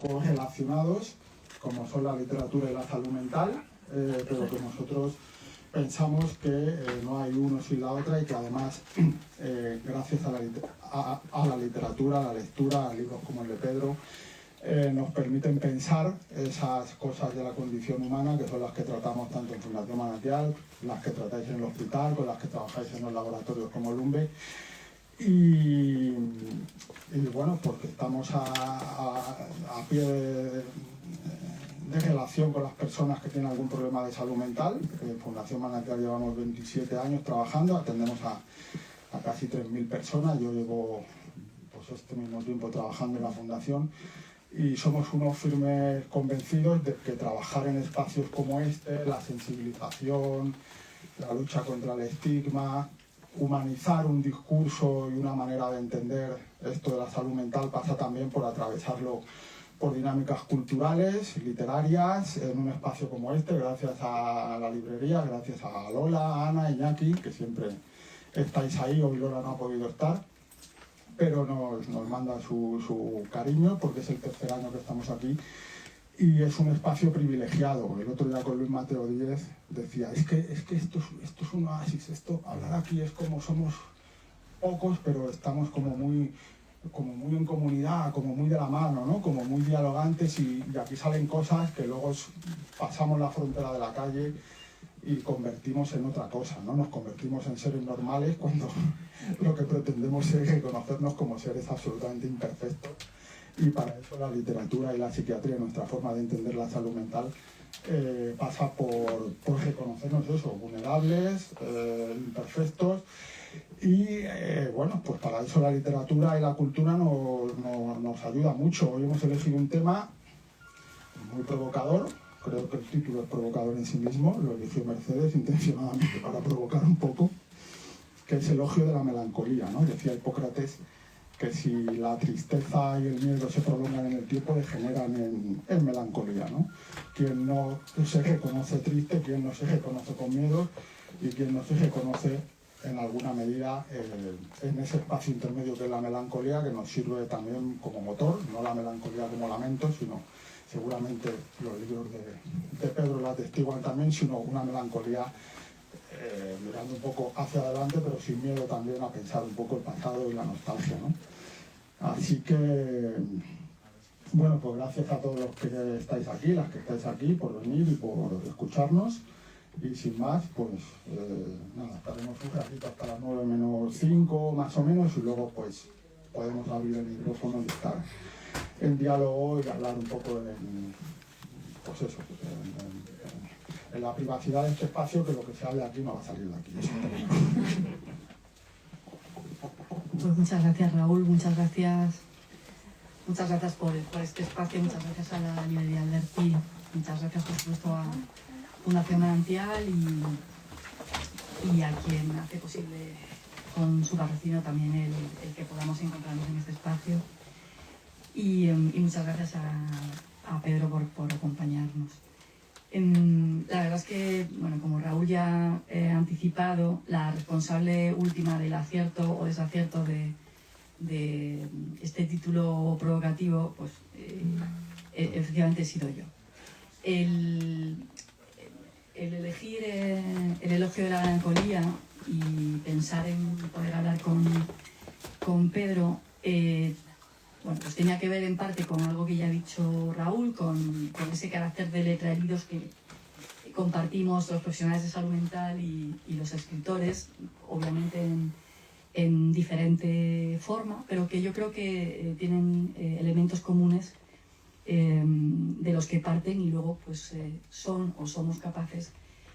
poco relacionados, como son la literatura y la salud mental, pero que nosotros pensamos que no hay uno sin la otra y que además, gracias a la literatura, a la lectura, a libros como el de Pedro, nos permiten pensar esas cosas de la condición humana, que son las que tratamos tanto en Fundación Manantial, las que tratáis en el hospital, con las que trabajáis en los laboratorios como Lumbe. Y bueno, porque estamos a pie de relación con las personas que tienen algún problema de salud mental. En Fundación Manantial llevamos 27 años trabajando, atendemos a casi 3.000 personas. Yo llevo pues este mismo tiempo trabajando en la Fundación y somos unos firmes convencidos de que trabajar en espacios como este, la sensibilización, la lucha contra el estigma, humanizar un discurso y una manera de entender esto de la salud mental pasa también por atravesarlo por dinámicas culturales, literarias, en un espacio como este, gracias a la librería, gracias a Lola, a Ana, Iñaki, que siempre estáis ahí. Hoy Lola no ha podido estar, pero nos manda su cariño porque es el tercer año que estamos aquí y es un espacio privilegiado. El otro día con Luis Mateo Díez decía, es que esto es un oasis, hablar aquí es como somos pocos, pero estamos como muy en comunidad, como muy de la mano, ¿no? Como muy dialogantes y aquí salen cosas que luego pasamos la frontera de la calle y convertimos en otra cosa, ¿no? Nos convertimos en seres normales cuando lo que pretendemos es reconocernos como seres absolutamente imperfectos. Y para eso la literatura y la psiquiatría, nuestra forma de entender la salud mental, pasa por reconocernos eso, vulnerables, imperfectos. Y bueno, pues para eso la literatura y la cultura nos ayuda mucho. Hoy hemos elegido un tema muy provocador. Creo que el título es provocador en sí mismo, lo eligió Mercedes intencionadamente para provocar un poco, que es elogio de la melancolía, ¿no? Decía Hipócrates que si la tristeza y el miedo se prolongan en el tiempo, degeneran en melancolía, ¿no? Quien no se reconoce triste, quien no se reconoce con miedo y quien no se reconoce en alguna medida en ese espacio intermedio que es la melancolía, que nos sirve también como motor, no la melancolía como lamento, sino seguramente los libros de Pedro la atestiguan también, sino una melancolía mirando un poco hacia adelante, pero sin miedo también a pensar un poco el pasado y la nostalgia, ¿no? Así que, bueno, pues gracias a todos los que estáis aquí, las que estáis aquí, por venir y por escucharnos. Y sin más, pues nada, estaremos un ratito hasta las 9 menos 5 más o menos y luego pues podemos abrir el micrófono y estar en diálogo y hablar un poco pues eso, en la privacidad de este espacio, que lo que se hable aquí no va a salir de aquí. Pues muchas gracias, Raúl, muchas gracias por este espacio, muchas gracias a la librería Alberti, muchas gracias por supuesto a Fundación Manantial y a quien hace posible con su patrocinio también el que podamos encontrarnos en este espacio. Y muchas gracias a Pedro por acompañarnos. La verdad es que, bueno, como Raúl ya ha anticipado, la responsable última del acierto o desacierto de este título provocativo, pues efectivamente he sido yo. El elegir el elogio de la melancolía y pensar en poder hablar con Pedro, bueno, pues tenía que ver en parte con algo que ya ha dicho Raúl, con ese carácter de letra heridos que compartimos los profesionales de salud mental y los escritores, obviamente en diferente forma, pero que yo creo que tienen elementos comunes de los que parten y luego pues son o somos capaces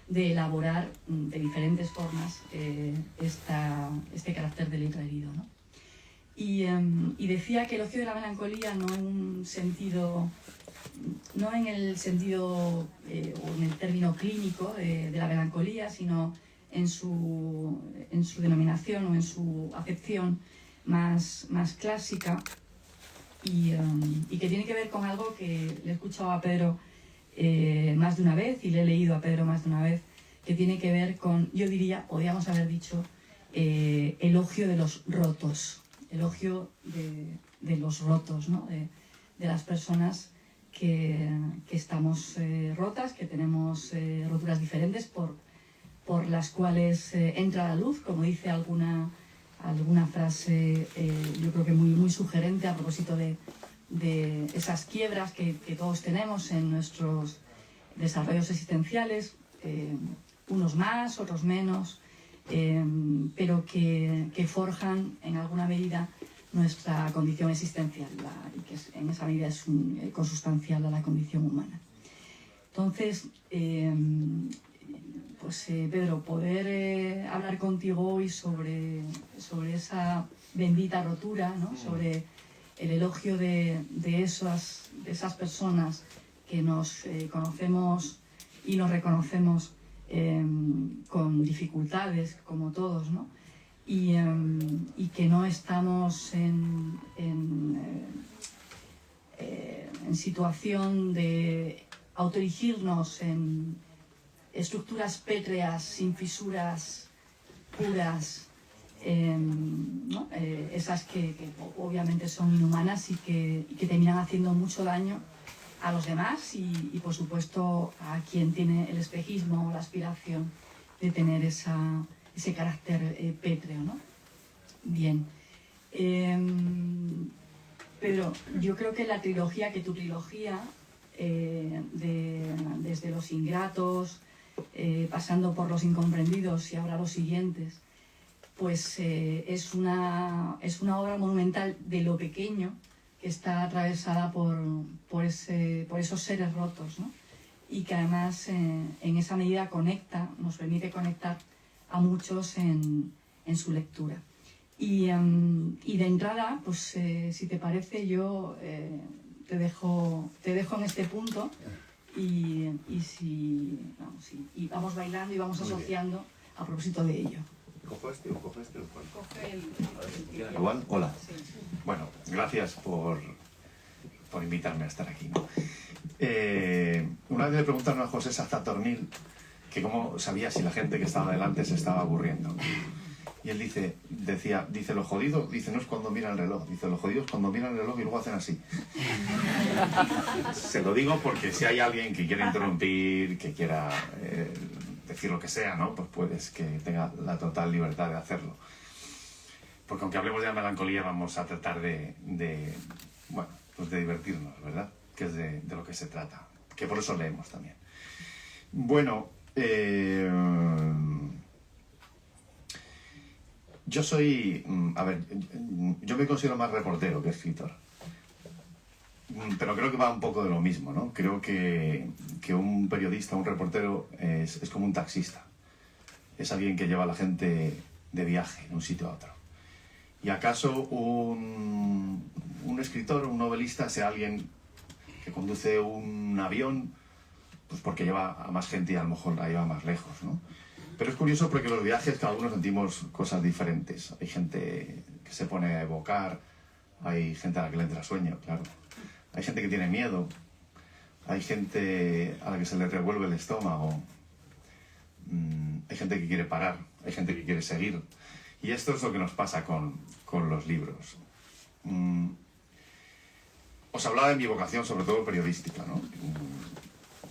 de elaborar de diferentes formas este carácter de letra herido, ¿no? Y decía que el ocio de la melancolía no en el sentido o en el término clínico de la melancolía, sino en su denominación o en su acepción más clásica y que tiene que ver con algo que le he escuchado a Pedro más de una vez y le he leído a Pedro más de una vez, que tiene que ver con, yo diría, podríamos haber dicho, elogio de los rotos. Elogio de los rotos, ¿no? De las personas que estamos rotas, que tenemos roturas diferentes por las cuales entra la luz, como dice alguna frase, yo creo que muy sugerente a propósito de esas quiebras que todos tenemos en nuestros desarrollos existenciales, unos más, otros menos, pero que forjan en alguna medida nuestra condición existencial y que en esa medida es consustancial a la condición humana. Entonces, Pedro, poder hablar contigo hoy sobre esa bendita rotura, ¿no? Sobre el elogio de esas personas que nos conocemos y nos reconocemos con dificultades, como todos, ¿no? Y que no estamos en situación de autoerigirnos en estructuras pétreas, sin fisuras, puras, ¿no? Esas que obviamente son inhumanas y que terminan haciendo mucho daño a los demás y por supuesto a quien tiene el espejismo o la aspiración de tener ese carácter pétreo, ¿no? Bien. Pedro, yo creo que tu trilogía, desde los ingratos, pasando por los incomprendidos y ahora los siguientes, pues es una obra monumental de lo pequeño que está atravesada por esos seres rotos, ¿no? Y que además en esa medida nos permite conectar a muchos en su lectura. Y de entrada, pues si te parece, yo te dejo en este punto y vamos bailando y vamos asociando a propósito de ello. ¿Cojo este o cojo este o cuál? Coge el... ¿Igual? Hola. Sí. Bueno, gracias por invitarme a estar aquí, ¿no? Una vez le preguntaron a José Sazatornil que cómo sabía si la gente que estaba delante se estaba aburriendo. Y él dice, lo jodido, no es cuando mira el reloj, dice, lo jodido es cuando miran el reloj y luego hacen así. Se lo digo porque si hay alguien que quiera interrumpir, que quiera decir lo que sea, ¿no? Pues puedes que tenga la total libertad de hacerlo. Porque aunque hablemos de la melancolía, vamos a tratar de divertirnos, ¿verdad? Que es de lo que se trata. Que por eso leemos también. Bueno, yo soy... yo me considero más reportero que escritor. Pero creo que va un poco de lo mismo, ¿no? Creo que un periodista, un reportero, es como un taxista. Es alguien que lleva a la gente de viaje de un sitio a otro. ¿Y acaso un escritor, un novelista, sea alguien que conduce un avión? Pues porque lleva a más gente y a lo mejor la lleva más lejos, ¿no? Pero es curioso porque los viajes cada uno sentimos cosas diferentes. Hay gente que se pone a evocar, hay gente a la que le entra sueño, claro. Hay gente que tiene miedo, hay gente a la que se le revuelve el estómago, hay gente que quiere parar, hay gente que quiere seguir. Y esto es lo que nos pasa con los libros. Os hablaba de mi vocación, sobre todo periodística, ¿no?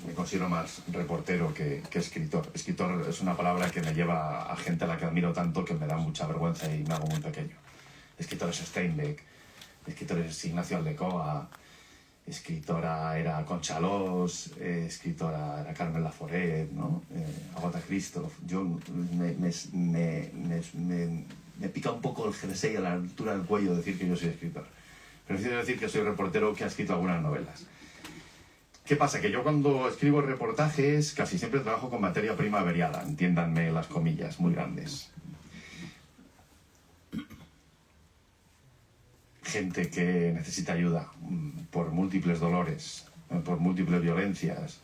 Me considero más reportero que escritor. Escritor es una palabra que me lleva a gente a la que admiro tanto que me da mucha vergüenza y me hago muy pequeño. Escritor es Steinbeck, escritor es Ignacio Aldecoa, escritora era Concha Alós, escritora era Carmen Laforet, ¿no? Agatha Christoph. Yo me pica un poco el jersey a la altura del cuello decir que yo soy escritor. Prefiero decir que soy reportero que ha escrito algunas novelas. ¿Qué pasa? Que yo cuando escribo reportajes casi siempre trabajo con materia prima averiada, entiéndanme las comillas muy grandes. Gente que necesita ayuda por múltiples dolores, por múltiples violencias,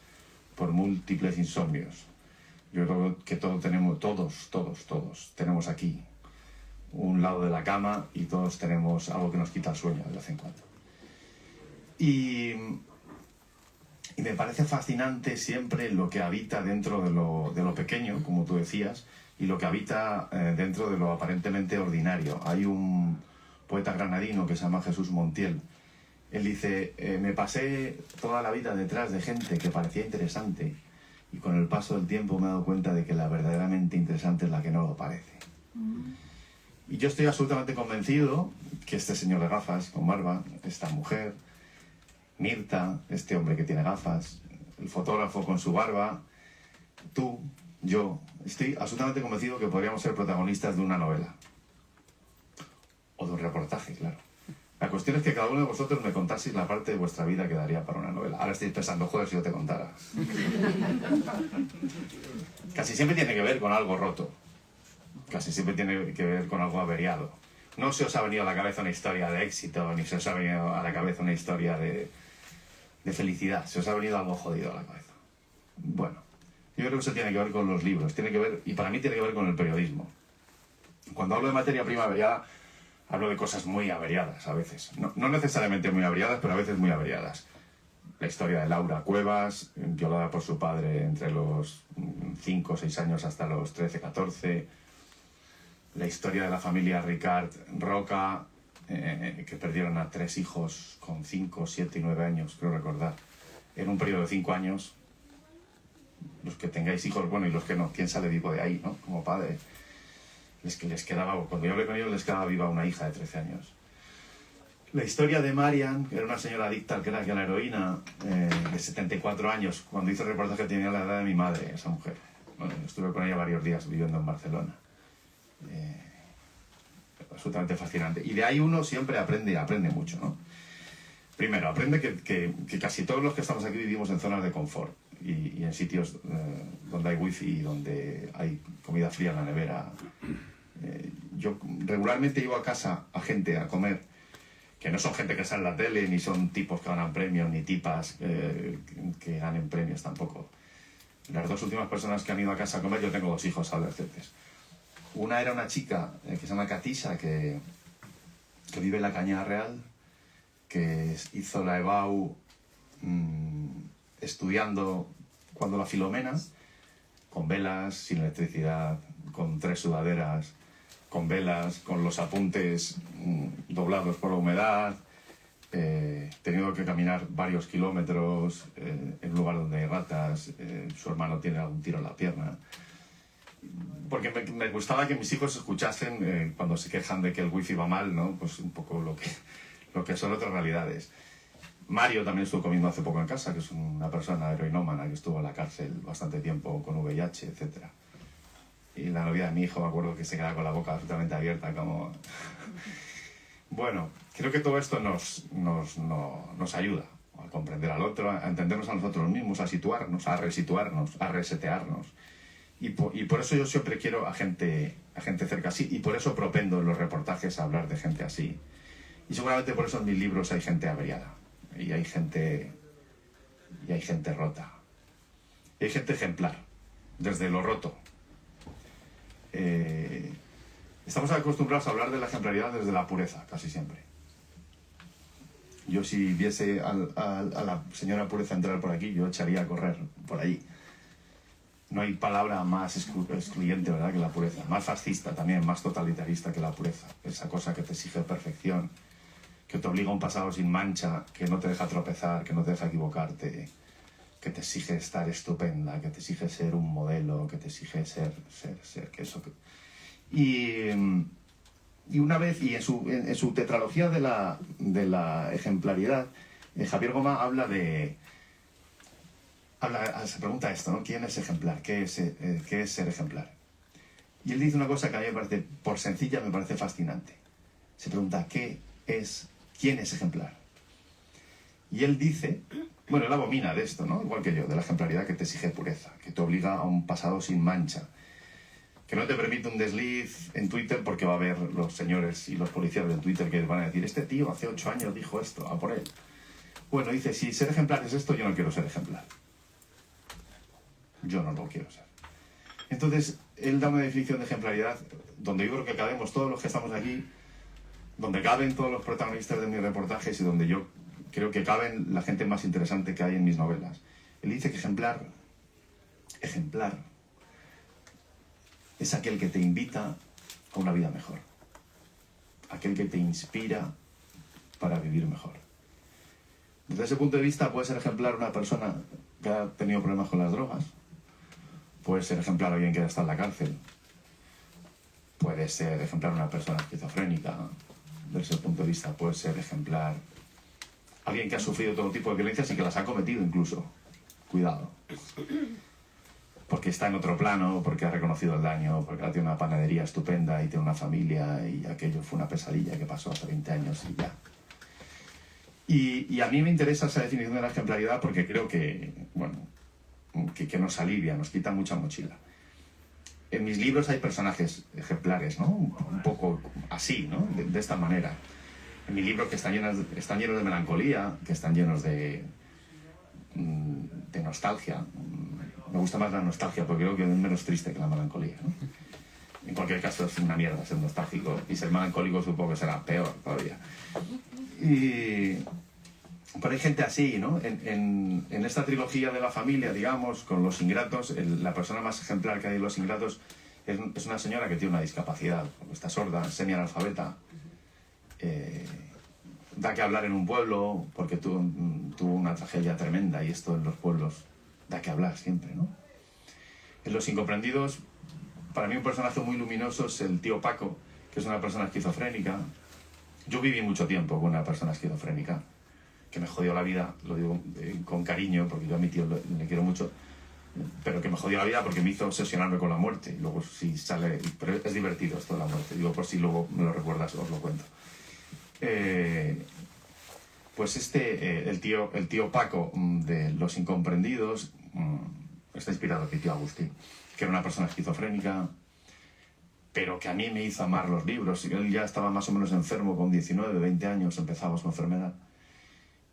por múltiples insomnios. Yo creo que todos tenemos aquí un lado de la cama y todos tenemos algo que nos quita el sueño de vez en cuando. Y me parece fascinante siempre lo que habita dentro de lo pequeño, como tú decías, y lo que habita dentro de lo aparentemente ordinario. Hay un poeta granadino que se llama Jesús Montiel, Él dice, me pasé toda la vida detrás de gente que parecía interesante y con el paso del tiempo me he dado cuenta de que la verdaderamente interesante es la que no lo parece. Y yo estoy absolutamente convencido que este señor de gafas con barba, esta mujer, Mirta, este hombre que tiene gafas, el fotógrafo con su barba, tú, yo, estoy absolutamente convencido que podríamos ser protagonistas de una novela. O de un reportaje, claro. La cuestión es que cada uno de vosotros me contaseis la parte de vuestra vida que daría para una novela. Ahora estáis pensando, joder, si yo te contara. Casi siempre tiene que ver con algo roto. Casi siempre tiene que ver con algo averiado. No se os ha venido a la cabeza una historia de éxito, ni se os ha venido a la cabeza una historia de felicidad. Se os ha venido algo jodido a la cabeza. Bueno, yo creo que eso tiene que ver con los libros. Tiene que ver, y para mí tiene que ver con el periodismo. Cuando hablo de materia prima averiada, hablo de cosas muy averiadas a veces. No necesariamente muy averiadas, pero a veces muy averiadas. La historia de Laura Cuevas, violada por su padre entre los 5 o 6 años hasta los 13, 14. La historia de la familia Ricard Roca, que perdieron a 3 hijos con 5, 7 y 9 años, creo recordar. En un periodo de 5 años. Los que tengáis hijos, bueno, y los que no, ¿quién sale vivo de ahí, no? Como padre. Les quedaba, cuando yo hablé con ellos, les quedaba viva una hija de 13 años. La historia de Marian, que era una señora adicta al crack y a la heroína, de 74 años, cuando hice el reportaje tenía la edad de mi madre, esa mujer. Bueno, estuve con ella varios días viviendo en Barcelona. Absolutamente fascinante. Y de ahí uno siempre aprende mucho, ¿no? Primero, aprende que casi todos los que estamos aquí vivimos en zonas de confort y en sitios donde hay wifi, donde hay comida fría en la nevera. Yo regularmente llevo a casa a gente a comer que no son gente que sale en la tele, ni son tipos que ganan premios, ni tipas que ganen premios tampoco. Las 2 últimas personas que han ido a casa a comer, yo tengo 2 hijos adolescentes. Una era una chica que se llama Katisha, que vive en la Cañada Real, que hizo la EBAU estudiando cuando la Filomena, con velas, sin electricidad, con 3 sudaderas, con velas, con los apuntes doblados por la humedad, teniendo que caminar varios kilómetros en un lugar donde hay ratas, su hermano tiene algún tiro en la pierna. Porque me gustaba que mis hijos escuchasen cuando se quejan de que el wifi va mal, ¿no? Pues un poco lo que son otras realidades. Mario también estuvo comiendo hace poco en casa, que es una persona heroinómana que estuvo en la cárcel bastante tiempo con VIH, etc. Y la novia de mi hijo, me acuerdo que se quedaba con la boca absolutamente abierta, como... Bueno, creo que todo esto nos ayuda a comprender al otro, a entendernos a nosotros mismos, a situarnos, a resituarnos, a resetearnos. Y por eso yo siempre quiero a gente cerca así, y por eso propendo en los reportajes a hablar de gente así. Y seguramente por eso en mis libros hay gente averiada, y hay gente rota, y hay gente ejemplar, desde lo roto. Estamos acostumbrados a hablar de la ejemplaridad desde la pureza, casi siempre. Yo si viese a la señora Pureza entrar por aquí, yo echaría a correr por allí. No hay palabra más excluyente, ¿verdad?, que la pureza. Más fascista también, más totalitarista que la pureza. Esa cosa que te exige perfección, que te obliga a un pasado sin mancha, que no te deja tropezar, que no te deja equivocarte, que te exige estar estupenda, que te exige ser un modelo, que te exige ser, que eso... Y una vez, y en su tetralogía de la ejemplaridad, Javier Goma se pregunta esto, ¿no? ¿Quién es ejemplar? ¿Qué es ser ejemplar? Y él dice una cosa que a mí me parece, por sencilla, me parece fascinante. Se pregunta, ¿quién es ejemplar? Y él dice, bueno, él abomina de esto, ¿no? Igual que yo, de la ejemplaridad que te exige pureza, que te obliga a un pasado sin mancha, que no te permite un desliz en Twitter porque va a haber los señores y los policías de Twitter que van a decir, este tío hace 8 años dijo esto, a por él. Bueno, dice, si ser ejemplar es esto, yo no quiero ser ejemplar. Yo no lo quiero ser. Entonces, él da una definición de ejemplaridad donde yo creo que cabemos todos los que estamos aquí, donde caben todos los protagonistas de mis reportajes y donde yo creo que caben la gente más interesante que hay en mis novelas. Él dice que ejemplar es aquel que te invita a una vida mejor, aquel que te inspira para vivir mejor. Desde ese punto de vista puede ser ejemplar una persona que ha tenido problemas con las drogas, puede ser ejemplar alguien que está en la cárcel, puede ser ejemplar una persona esquizofrénica, desde ese punto de vista puede ser ejemplar alguien que ha sufrido todo tipo de violencias y que las ha cometido incluso. Cuidado. Porque está en otro plano, porque ha reconocido el daño, porque ahora tiene una panadería estupenda y tiene una familia y aquello fue una pesadilla que pasó hace 20 años y ya. Y a mí me interesa esa definición de la ejemplaridad porque creo que, bueno, que nos alivia, nos quita mucha mochila. En mis libros hay personajes ejemplares, ¿no? Un poco así, ¿no? De esta manera. En mi libro que están llenos de melancolía, que están llenos de nostalgia. Me gusta más la nostalgia porque creo que es menos triste que la melancolía, ¿no? En cualquier caso es una mierda ser nostálgico y ser melancólico supongo que será peor todavía. Pero hay gente así, ¿no? En esta trilogía de la familia, digamos, con Los Ingratos, la persona más ejemplar que hay en Los Ingratos es una señora que tiene una discapacidad, está sorda, semianalfabeta, da que hablar en un pueblo porque tuvo una tragedia tremenda y esto en los pueblos da que hablar siempre, ¿no? En Los Incomprendidos, para mí un personaje muy luminoso es el tío Paco, que es una persona esquizofrénica. Yo viví mucho tiempo con una persona esquizofrénica que me jodió la vida, lo digo con cariño porque yo a mi tío le quiero mucho, pero que me jodió la vida porque me hizo obsesionarme con la muerte. Y luego si sale, pero es divertido esto de la muerte, digo por si luego me lo recuerdas os lo cuento. Pues el tío Paco de Los Incomprendidos está inspirado en mi tío Agustín, que era una persona esquizofrénica, pero que a mí me hizo amar los libros. Él ya estaba más o menos enfermo con 19, 20 años, empezaba su enfermedad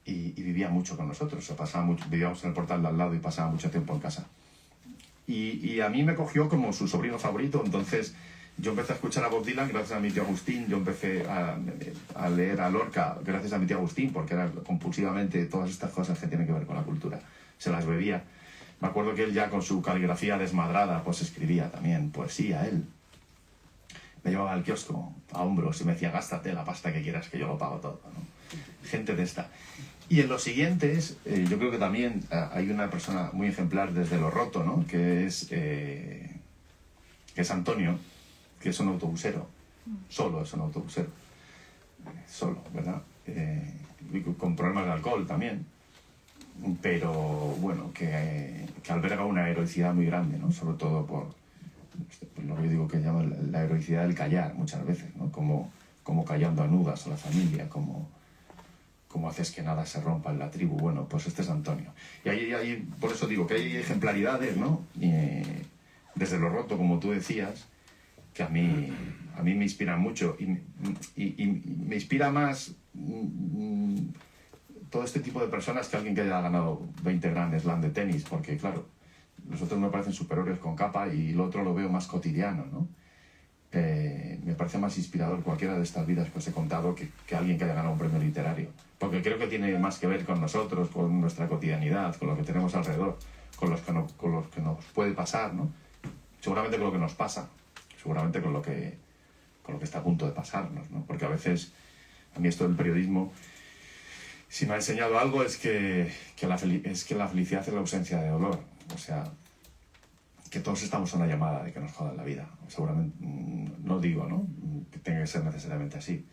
y vivía mucho con nosotros. Vivíamos en el portal de al lado y pasaba mucho tiempo en casa. Y a mí me cogió como su sobrino favorito, entonces yo empecé a escuchar a Bob Dylan gracias a mi tío Agustín, yo empecé a leer a Lorca gracias a mi tío Agustín, porque era compulsivamente todas estas cosas que tienen que ver con la cultura, se las bebía. Me acuerdo que él ya con su caligrafía desmadrada pues escribía también poesía, él. Me llevaba al kiosco a hombros y me decía, gástate la pasta que quieras que yo lo pago todo, ¿no? Gente de esta. Y en los siguientes, yo creo que también hay una persona muy ejemplar desde Lo Roto, ¿no? Que es Antonio, que es un autobusero, solo es un autobusero, solo, ¿verdad? Con problemas de alcohol también, pero bueno, que alberga una heroicidad muy grande, ¿no? Sobre todo por lo que yo digo que llaman la heroicidad del callar muchas veces, ¿no? Como callando anudas a la familia, como haces que nada se rompa en la tribu. Bueno, pues este es Antonio. Y ahí por eso digo que hay ejemplaridades, ¿no? Desde Lo Roto, como tú decías, que a mí me inspiran mucho y me inspira más todo este tipo de personas que alguien que haya ganado 20 Grand Slam de tenis, porque claro, los otros me parecen superiores con capa y el otro lo veo más cotidiano, ¿no? Me parece más inspirador cualquiera de estas vidas que os he contado que alguien que haya ganado un premio literario, porque creo que tiene más que ver con nosotros, con nuestra cotidianidad, con lo que tenemos alrededor, con los que nos puede pasar, ¿no? Seguramente con lo que nos pasa, seguramente con lo que está a punto de pasarnos, ¿no? Porque a veces, a mí esto del periodismo, si me ha enseñado algo es que la felicidad es la ausencia de dolor. O sea, que todos estamos a una llamada de que nos jodan la vida. Seguramente, no digo, ¿no?, que tenga que ser necesariamente así,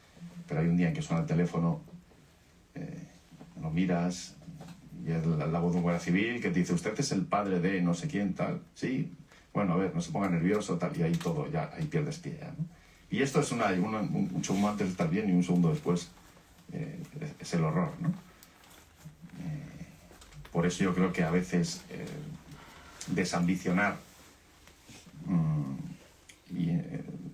pero hay un día en que suena el teléfono, lo miras y es la voz de un guardia civil que te dice, usted es el padre de no sé quién, tal. Sí, bueno, a ver, no se ponga nervioso, tal, y ahí todo, ya, ahí pierdes pie, ya, ¿no? Y esto es un segundo antes de estar bien y un segundo después es el horror, ¿no? Por eso yo creo que a veces desambicionar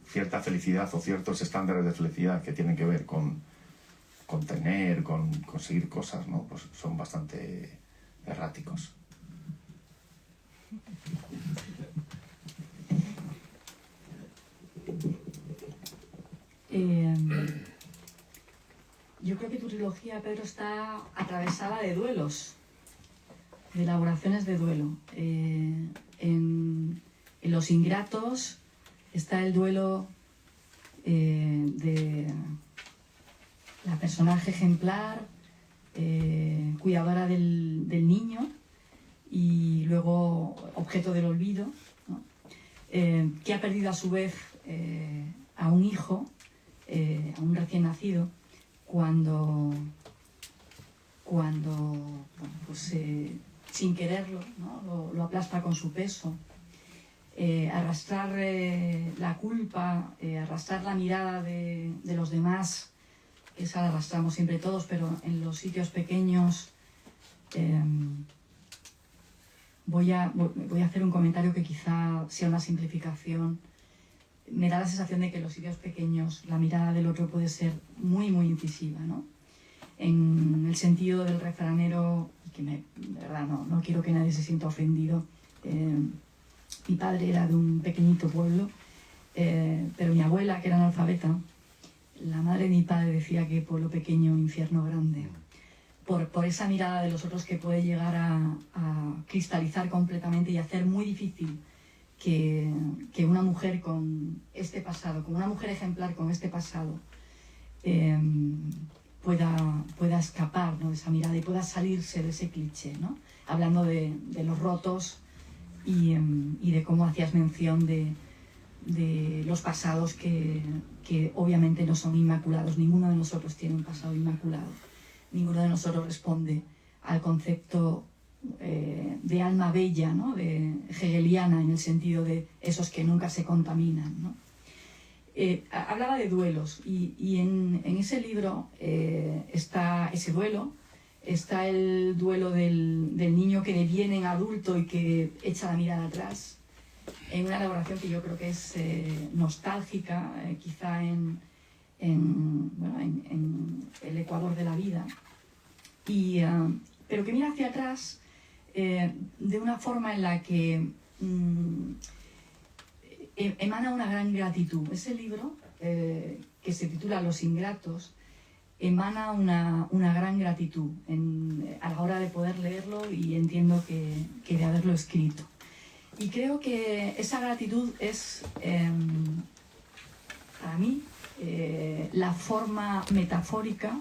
cierta felicidad o ciertos estándares de felicidad que tienen que ver con tener, con conseguir cosas, ¿no? Pues son bastante erráticos. Yo creo que tu trilogía, Pedro, está atravesada de duelos, de elaboraciones de duelo. En Los Ingratos está el duelo de la personaje ejemplar, cuidadora del niño y luego objeto del olvido, ¿no? Que ha perdido a su vez a un hijo, a un recién nacido, cuando bueno, pues, sin quererlo, ¿no? lo aplasta con su peso. Arrastrar la culpa, arrastrar la mirada de los demás, que esa la arrastramos siempre todos, pero en los sitios pequeños. Voy a hacer un comentario que quizá sea una simplificación. Me da la sensación de que en los sitios pequeños la mirada del otro puede ser muy, muy incisiva, ¿no? En el sentido del refranero, que de verdad no quiero que nadie se sienta ofendido. Mi padre era de un pequeñito pueblo, pero mi abuela, que era analfabeta, la madre de mi padre decía que pueblo pequeño, infierno grande. Por esa mirada de los otros que puede llegar a cristalizar completamente y hacer muy difícil que una mujer con este pasado, como una mujer ejemplar con este pasado, pueda escapar, ¿no?, de esa mirada y pueda salirse de ese cliché, ¿no? Hablando de los rotos y de cómo hacías mención de los pasados que obviamente no son inmaculados. Ninguno de nosotros tiene un pasado inmaculado. Ninguno de nosotros responde al concepto de alma bella, ¿no?, de hegeliana, en el sentido de esos que nunca se contaminan, ¿no? Hablaba de duelos y en ese libro está ese duelo, está el duelo del niño que deviene en adulto y que echa la mirada atrás, en una elaboración que yo creo que es nostálgica, quizá en el Ecuador de la vida, pero que mira hacia atrás de una forma en la que emana una gran gratitud. Ese libro, que se titula Los Ingratos, emana una gran gratitud a la hora de poder leerlo, y entiendo que de haberlo escrito. Y creo que esa gratitud es, para mí, la forma metafórica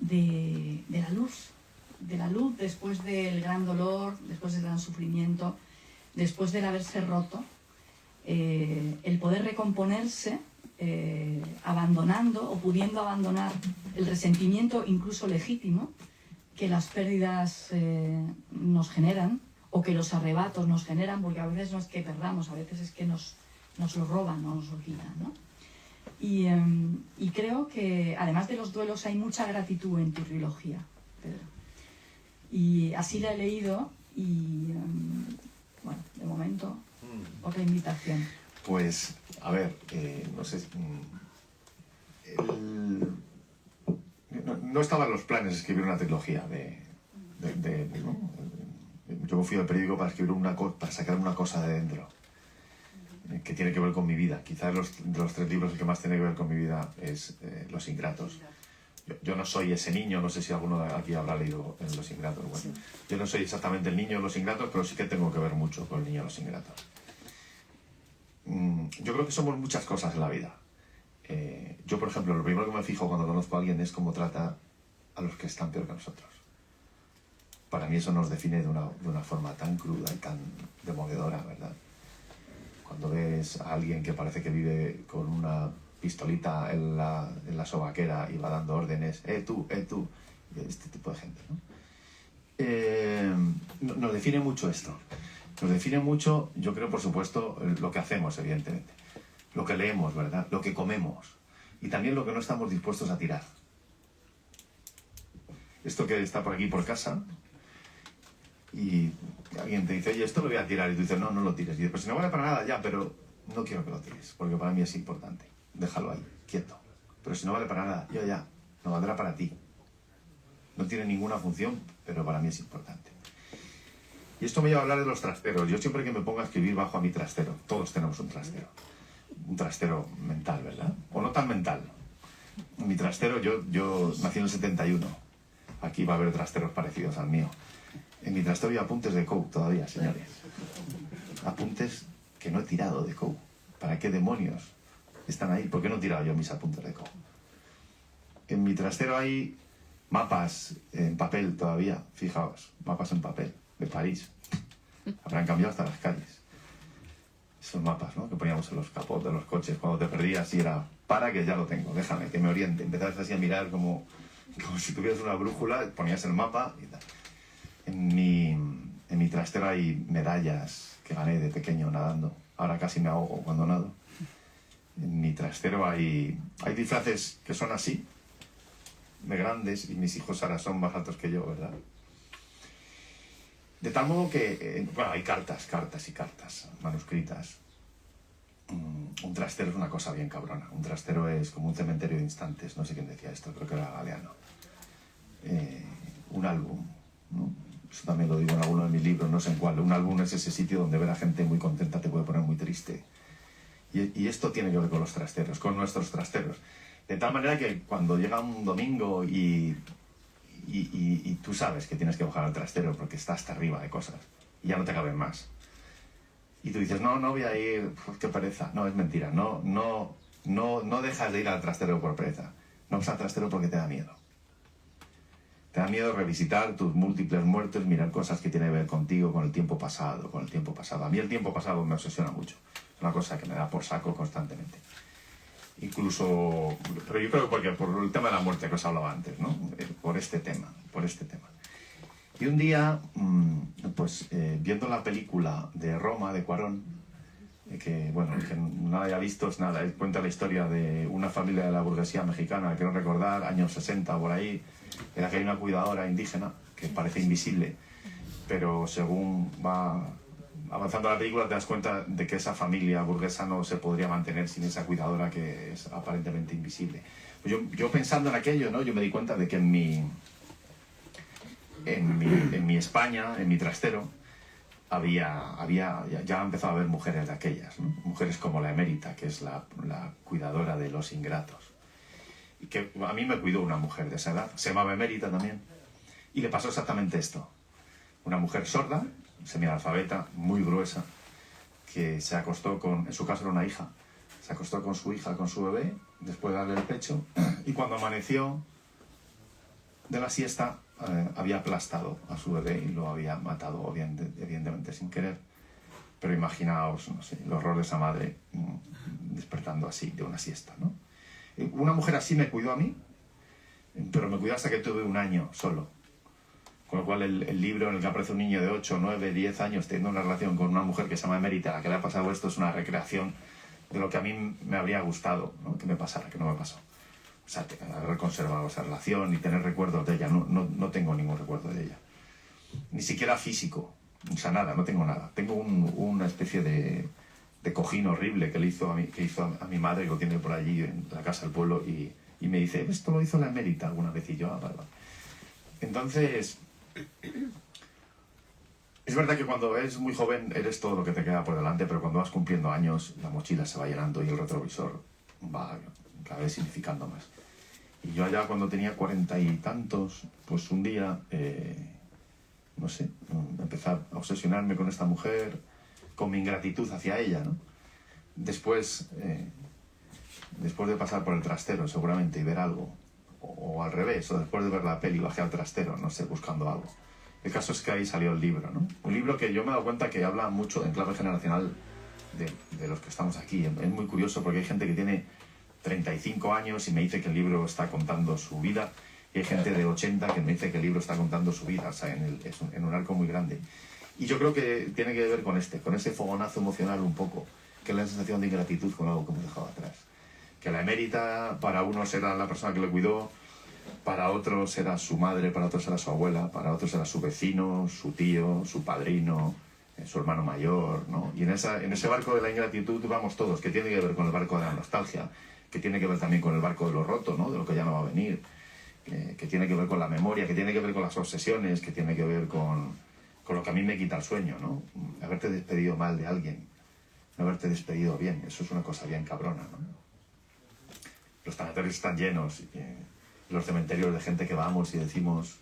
de la luz después del gran dolor, después del gran sufrimiento, después del haberse roto, el poder recomponerse abandonando o pudiendo abandonar el resentimiento incluso legítimo que las pérdidas nos generan, o que los arrebatos nos generan, porque a veces no es que perdamos, a veces es que nos lo roban, nos lo quitan, ¿no? Y creo que además de los duelos hay mucha gratitud en tu trilogía, Pedro. Y así la he leído y, bueno, de momento, otra invitación. Pues, a ver, no sé, no estaba en los planes escribir una trilogía ¿no? Yo me fui al periódico para escribir para sacar una cosa de dentro que tiene que ver con mi vida. Quizás de los tres libros el que más tiene que ver con mi vida es Los Ingratos. Yo no soy ese niño, no sé si alguno de aquí habrá leído Los Ingratos. Bueno, sí. Yo no soy exactamente el niño de Los Ingratos, pero sí que tengo que ver mucho con el niño de Los Ingratos. Yo creo que somos muchas cosas en la vida. Yo, por ejemplo, lo primero que me fijo cuando conozco a alguien es cómo trata a los que están peor que nosotros. Para mí eso nos define de una forma tan cruda y tan demoledora, ¿verdad? Cuando ves a alguien que parece que vive con una pistolita en la sobaquera y va dando órdenes, tú, este tipo de gente, ¿no? Nos define mucho esto. Nos define mucho, yo creo, por supuesto, lo que hacemos, evidentemente. Lo que leemos, ¿verdad? Lo que comemos. Y también lo que no estamos dispuestos a tirar. Esto que está por aquí, por casa, y alguien te dice, oye, esto lo voy a tirar, y tú dices, no lo tires. Y dices, pues si no vale para nada, ya, pero no quiero que lo tires, porque para mí es importante. Déjalo ahí, quieto. Pero si no vale para nada, yo ya, no valdrá para ti. No tiene ninguna función, pero para mí es importante. Y esto me lleva a hablar de los trasteros. Yo siempre que me pongo a escribir bajo a mi trastero. Todos tenemos un trastero mental, ¿verdad? O no tan mental. Mi trastero, yo nací en el 71. Aquí va a haber trasteros parecidos al mío. En mi trastero hay apuntes de Coe todavía, señores. Apuntes que no he tirado de Coe. ¿Para qué demonios están ahí? ¿Por qué no he tirado yo mis apuntes de Coe? En mi trastero hay mapas en papel todavía, fijaos, mapas en papel de París. Habrán cambiado hasta las calles. Esos mapas, ¿no?, que poníamos en los capots de los coches cuando te perdías y era, para que ya lo tengo, déjame, que me oriente. Empezabas así a mirar como si tuvieras una brújula, ponías el mapa y tal. En mi trastero hay medallas que gané de pequeño nadando. Ahora casi me ahogo cuando nado. En mi trastero hay disfraces que son así, de grandes, y mis hijos ahora son más altos que yo, ¿verdad? De tal modo que, bueno, hay cartas y cartas manuscritas. Un trastero es una cosa bien cabrona. Un trastero es como un cementerio de instantes. No sé quién decía esto, creo que era Galeano. Un álbum, ¿no? Eso también lo digo en alguno de mis libros, no sé en cuál. Un álbum es ese sitio donde ver a gente muy contenta te puede poner muy triste. Y esto tiene que ver con los trasteros, con nuestros trasteros. De tal manera que cuando llega un domingo y tú sabes que tienes que bajar al trastero porque está hasta arriba de cosas y ya no te caben más. Y tú dices, no voy a ir, pues qué pereza. No, es mentira. No dejas de ir al trastero por pereza. No vas al trastero porque te da miedo. Te da miedo revisitar tus múltiples muertes, mirar cosas que tienen que ver contigo, con el tiempo pasado, A mí el tiempo pasado me obsesiona mucho. Es una cosa que me da por saco constantemente. Incluso, pero yo creo que por el tema de la muerte que os hablaba antes, ¿no? Por este tema. Y un día, viendo la película de Roma, de Cuarón, que no haya visto es nada, cuenta la historia de una familia de la burguesía mexicana, quiero recordar, años 60 por ahí, en la que hay una cuidadora indígena que parece invisible, pero según va avanzando la película te das cuenta de que esa familia burguesa no se podría mantener sin esa cuidadora que es aparentemente invisible. Pues yo pensando en aquello, ¿no?, yo me di cuenta de que en mi España, en mi trastero, ya empezado a haber mujeres de aquellas, ¿no? Mujeres como la emérita, que es la cuidadora de los ingratos. Y que a mí me cuidó una mujer de esa edad, se llamaba emérita también, y le pasó exactamente esto. Una mujer sorda, semianalfabeta, muy gruesa, que se acostó en su caso era una hija, se acostó con su hija, con su bebé, después de darle el pecho, y cuando amaneció de la siesta, había aplastado a su bebé y lo había matado, evidentemente sin querer. Pero imaginaos, no sé, el horror de esa madre despertando así de una siesta, ¿no? Una mujer así me cuidó a mí, pero me cuidó hasta que tuve un año solo. Con lo cual el libro en el que aparece un niño de 8, 9, 10 años teniendo una relación con una mujer que se llama emérita, a la que le ha pasado esto, es una recreación de lo que a mí me habría gustado, ¿no?, que me pasara, que no me pasó. O sea, haber conservado esa relación y tener recuerdos de ella. No tengo ningún recuerdo de ella. Ni siquiera físico. O sea, nada, no tengo nada. Tengo una especie de cojín horrible que hizo a mi madre, que lo tiene por allí en la casa del pueblo, y me dice, esto lo hizo la emérita alguna vez, y yo, vale. Entonces, es verdad que cuando eres muy joven eres todo lo que te queda por delante, pero cuando vas cumpliendo años, la mochila se va llenando y el retrovisor va cada vez significando más. Y yo allá cuando tenía 40 y tantos, pues un día, empecé a obsesionarme con esta mujer, con mi ingratitud hacia ella, ¿no? Después de pasar por el trastero seguramente y ver algo, o al revés, o después de ver la peli bajé al trastero, no sé, buscando algo. El caso es que ahí salió el libro, ¿no? Un libro que yo me he dado cuenta que habla mucho en clave generacional de los que estamos aquí. Es muy curioso porque hay gente que tiene 35 años y me dice que el libro está contando su vida, y hay gente de 80 que me dice que el libro está contando su vida, o sea, en un arco muy grande. Y yo creo que tiene que ver con ese fogonazo emocional un poco, que es la sensación de ingratitud con algo que hemos dejado atrás. Que la emérita para unos era la persona que le cuidó, para otros era su madre, para otros era su abuela, para otros era su vecino, su tío, su padrino, su hermano mayor, ¿no? Y en ese barco de la ingratitud vamos todos, que tiene que ver con el barco de la nostalgia, que tiene que ver también con el barco de lo roto, ¿no?, de lo que ya no va a venir, que tiene que ver con la memoria, que tiene que ver con las obsesiones, que tiene que ver con lo que a mí me quita el sueño, ¿no? Haberte despedido mal de alguien, no haberte despedido bien, eso es una cosa bien cabrona, ¿no? Los tanatorios están llenos, los cementerios de gente que vamos y decimos,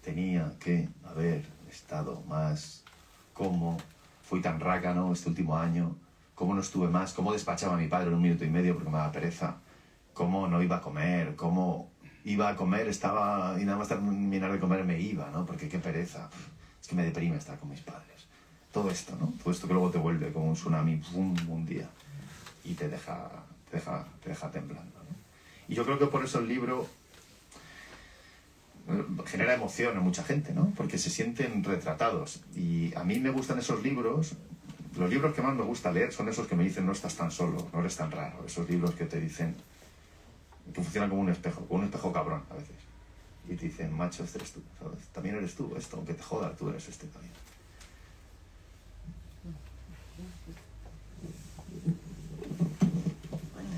tenía que haber estado más, cómo fui tan rácano este último año, cómo no estuve más, cómo despachaba a mi padre en 1 minuto y medio porque me daba pereza, cómo no iba a comer, cómo iba a comer, estaba, y nada más terminar de comer me iba, ¿no? Porque qué pereza, es que me deprime estar con mis padres. Todo esto, ¿no? Todo esto que luego te vuelve como un tsunami, ¡pum!, un día, y te deja temblando, ¿no? Y yo creo que por eso el libro genera emoción en mucha gente, ¿no? Porque se sienten retratados. Y a mí me gustan esos libros. Los libros que más me gusta leer son esos que me dicen no estás tan solo, no eres tan raro. Esos libros que te dicen, que funcionan como un espejo cabrón a veces. Y te dicen, macho, este eres tú, ¿sabes? También eres tú, esto, aunque te joda, tú eres este también. Bueno,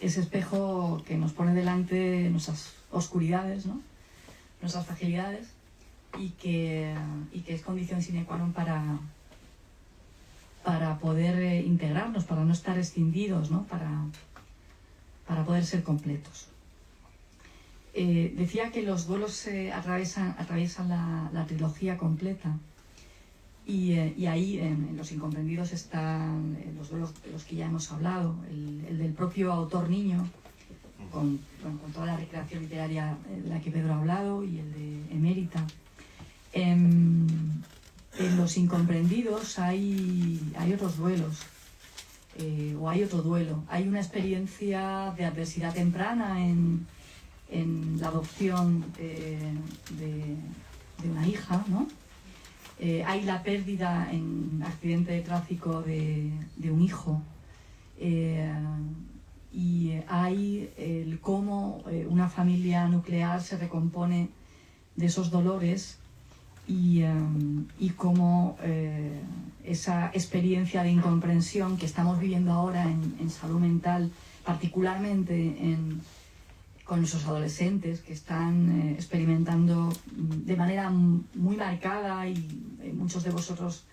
ese espejo que nos pone delante nuestras oscuridades, ¿no? Nuestras fragilidades, y que es condición sine qua non para poder integrarnos, para no estar escindidos, ¿no? Para poder ser completos. Decía que los duelos atraviesan la trilogía completa, y ahí en Los Incomprendidos están los duelos de los que ya hemos hablado, el del propio autor niño, con toda la recreación literaria de la que Pedro ha hablado, y el de Emérita. En Los Incomprendidos hay otros duelos, o hay otro duelo. Hay una experiencia de adversidad temprana en la adopción de una hija, ¿no? Hay la pérdida en accidente de tráfico de un hijo, y hay el cómo una familia nuclear se recompone de esos dolores, y cómo esa experiencia de incomprensión que estamos viviendo ahora en salud mental, particularmente con nuestros adolescentes, que están experimentando de manera muy marcada, y muchos de vosotros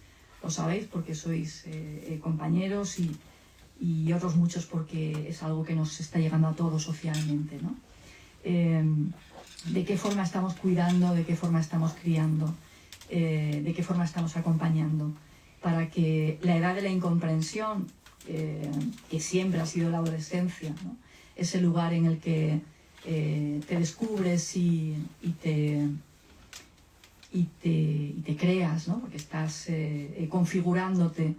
lo sabéis porque sois compañeros, y otros muchos porque es algo que nos está llegando a todos socialmente, ¿no? De qué forma estamos cuidando, de qué forma estamos criando, de qué forma estamos acompañando, para que la edad de la incomprensión, que siempre ha sido la adolescencia, ¿no? Ese lugar en el que te descubres y te creas, ¿no? Porque estás configurándote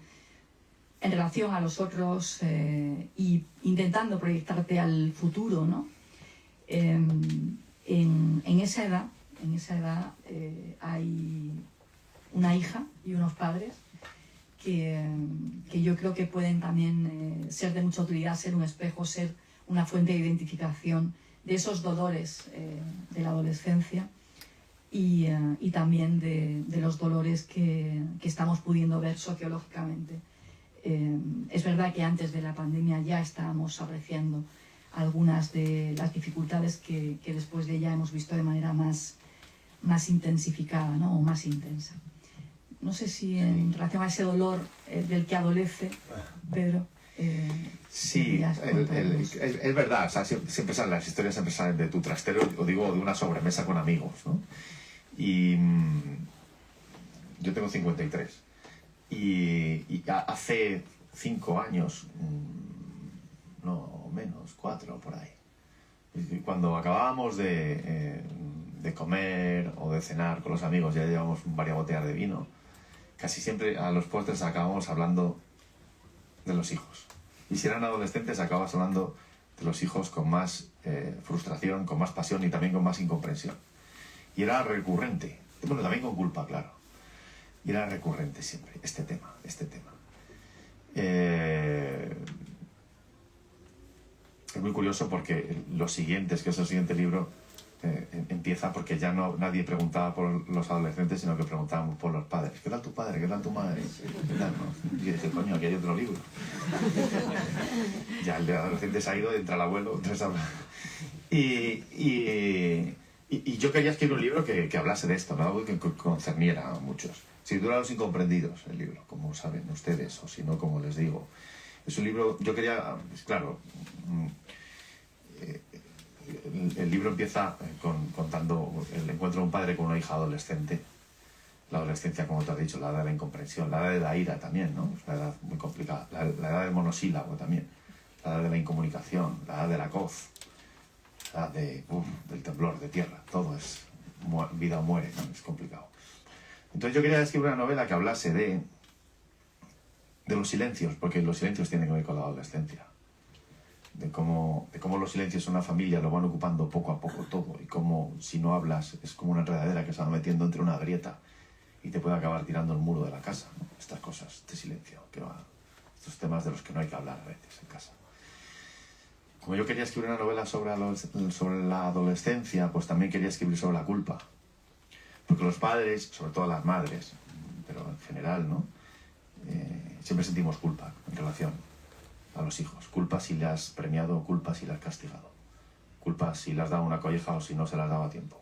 en relación a los otros, y intentando proyectarte al futuro, ¿no? En esa edad hay una hija y unos padres que yo creo que pueden también ser de mucha utilidad, ser un espejo, ser una fuente de identificación de esos dolores de la adolescencia, y también de los dolores que estamos pudiendo ver sociológicamente. Es verdad que antes de la pandemia ya estábamos apreciando algunas de las dificultades que después de ella hemos visto de manera más intensificada, ¿no? O más intensa. No sé si en relación a ese dolor del que adolece, Pedro... sí, es verdad, o sea, siempre salen las historias, siempre salen de tu trastero, o digo, de una sobremesa con amigos, ¿no? Y yo tengo 53, y hace 5 años, no menos, 4 por ahí, cuando acabábamos de comer o de cenar con los amigos, ya llevamos varias botellas de vino, casi siempre a los postres acabamos hablando de los hijos. Y si eran adolescentes, acabas hablando de los hijos con más frustración, con más pasión y también con más incomprensión. Y era recurrente, bueno, también con culpa, claro. Y era recurrente siempre este tema. Es muy curioso porque los siguientes, que es el siguiente libro, empieza porque ya nadie preguntaba por los adolescentes, sino que preguntábamos por los padres. ¿Qué tal tu padre? ¿Qué tal tu madre? ¿Qué tal, no? Y dije, coño, aquí hay otro libro. Ya el de adolescentes ha ido, entra el abuelo, entonces habla. Y yo quería escribir un libro que hablase de esto, ¿no? Algo que concerniera a muchos. Se titula Los Incomprendidos, el libro, como saben ustedes, o si no, como les digo. Es un libro, yo quería, claro... El libro empieza contando el encuentro de un padre con una hija adolescente. La adolescencia, como te has dicho, la edad de la incomprensión, la edad de la ira también, ¿no? Es una edad muy complicada. La edad del monosílabo también. La edad de la incomunicación, la edad de la coz, del temblor, de tierra, todo es vida o muere, ¿no? Es complicado. Entonces yo quería escribir una novela que hablase de los silencios, porque los silencios tienen que ver con la adolescencia. De cómo los silencios en una familia lo van ocupando poco a poco todo, y cómo si no hablas es como una enredadera que se va metiendo entre una grieta y te puede acabar tirando el muro de la casa, ¿no? Estas cosas de silencio, estos temas de los que no hay que hablar a veces en casa. Como yo quería escribir una novela sobre la adolescencia, pues también quería escribir sobre la culpa. Porque los padres, sobre todo las madres, pero en general, ¿no? Siempre sentimos culpa en relación a los hijos. Culpa si le has premiado, culpa si le has castigado. Culpa si le has dado una colleja o si no se le has dado a tiempo.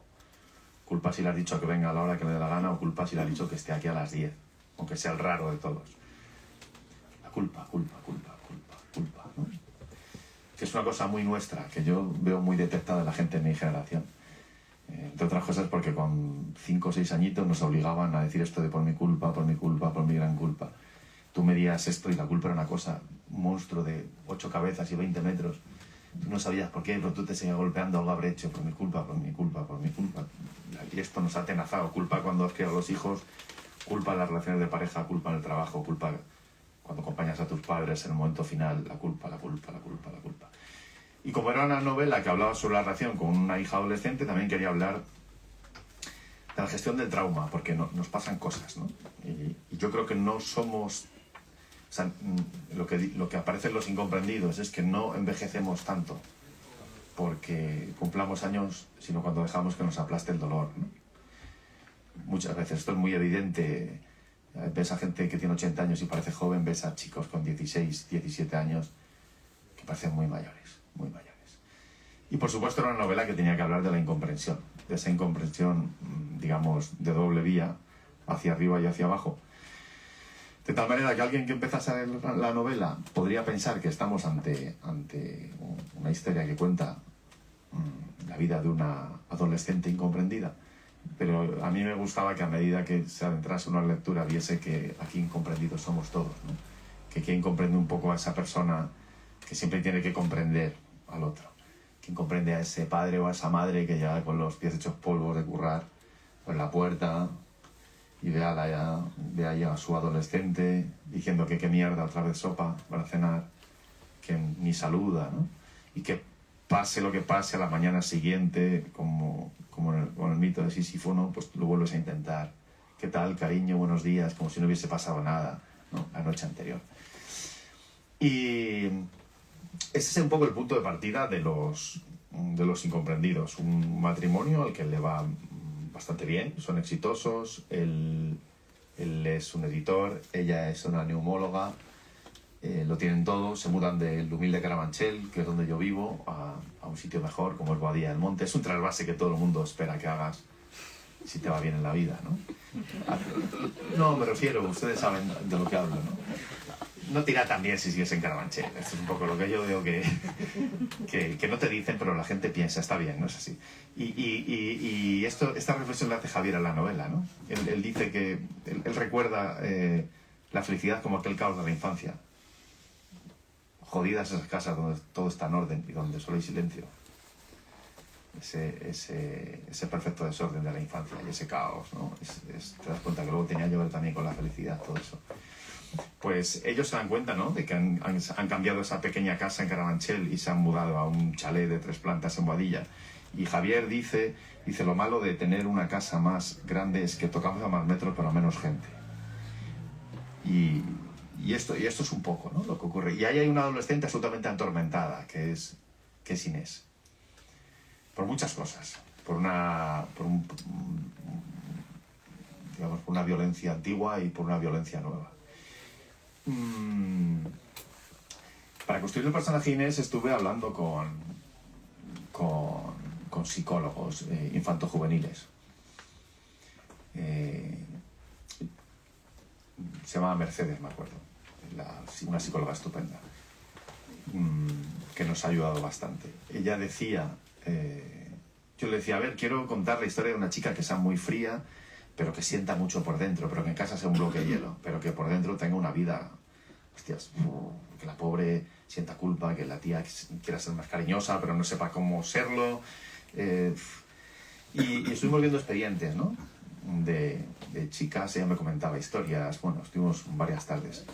Culpa si le has dicho que venga a la hora que le dé la gana, o culpa si le has dicho que esté aquí a las 10, aunque sea el raro de todos. La culpa, ¿no? Que es una cosa muy nuestra, que yo veo muy detectada en la gente de mi generación. Entre otras cosas porque con 5 o 6 añitos nos obligaban a decir esto de por mi culpa, por mi gran culpa. Tú medías esto y la culpa era una cosa, un monstruo de 8 cabezas y 20 metros. Tú no sabías por qué, pero tú te seguías golpeando, algo habré hecho por mi culpa. Y esto nos ha atenazado. Culpa cuando has criado a los hijos, culpa en las relaciones de pareja, culpa en el trabajo, culpa cuando acompañas a tus padres en el momento final, la culpa. Y como era una novela que hablaba sobre la relación con una hija adolescente, también quería hablar de la gestión del trauma, porque nos pasan cosas, ¿no? Y yo creo que no somos... O sea, lo que aparece en Los Incomprendidos es que no envejecemos tanto porque cumplamos años, sino cuando dejamos que nos aplaste el dolor, ¿no? Muchas veces esto es muy evidente. Ves a gente que tiene 80 años y parece joven, ves a chicos con 16, 17 años que parecen muy mayores. Y por supuesto era una novela que tenía que hablar de la incomprensión, de esa incomprensión, digamos, de doble vía, hacia arriba y hacia abajo. De tal manera que alguien que empezase a leer la novela podría pensar que estamos ante una historia que cuenta la vida de una adolescente incomprendida. Pero a mí me gustaba que a medida que se adentrase en una lectura viese que aquí incomprendidos somos todos, ¿no? Que quien comprende un poco a esa persona que siempre tiene que comprender al otro. Quien comprende a ese padre o a esa madre que ya con los pies hechos polvos de currar por la puerta y ve ahí a su adolescente diciendo que qué mierda, otra vez sopa para cenar, que ni saluda, ¿no? Y que pase lo que pase a la mañana siguiente, como con el mito de Sísifo, ¿no? Pues lo vuelves a intentar. ¿Qué tal, cariño? Buenos días, como si no hubiese pasado nada, ¿no? La noche anterior. Y ese es un poco el punto de partida de los incomprendidos. Un matrimonio al que le va bastante bien, son exitosos, él es un editor, ella es una neumóloga, lo tienen todo, se mudan del humilde Carabanchel, que es donde yo vivo, a un sitio mejor como es Boadilla del Monte. Es un trasvase que todo el mundo espera que hagas si te va bien en la vida, ¿no? No, me refiero, ustedes saben de lo que hablo, ¿no? No te irá tan bien si sigues en Carabanchel. Esto es un poco lo que yo veo que no te dicen, pero la gente piensa, está bien, ¿no es así? Y esta reflexión la hace Javier en la novela, ¿no? Él dice que él recuerda la felicidad como aquel caos de la infancia. Jodidas esas casas donde todo está en orden y donde solo hay silencio. Ese perfecto desorden de la infancia y ese caos, ¿no? Te das cuenta que luego tenía que ver también con la felicidad, todo eso. Pues ellos se dan cuenta, ¿no? De que han cambiado esa pequeña casa en Carabanchel y se han mudado a un chalet de 3 plantas en Boadilla. Y Javier dice, lo malo de tener una casa más grande es que tocamos a más metros pero a menos gente. Y esto es un poco, ¿no? Lo que ocurre. Y ahí hay una adolescente absolutamente atormentada, que es Inés. Por muchas cosas. Por una violencia antigua y por una violencia nueva. Para construir el personaje Inés estuve hablando con psicólogos infantojuveniles. Se llamaba Mercedes, me acuerdo, una psicóloga estupenda, que nos ha ayudado bastante. Ella decía, yo le decía, a ver, quiero contar la historia de una chica que sea muy fría, pero que sienta mucho por dentro, pero que en casa sea un bloque de hielo, pero que por dentro tenga una vida hostias, que la pobre sienta culpa, que la tía quiera ser más cariñosa, pero no sepa cómo serlo. Y estuvimos viendo expedientes, ¿no? De chicas, ella me comentaba historias, bueno, estuvimos varias tardes.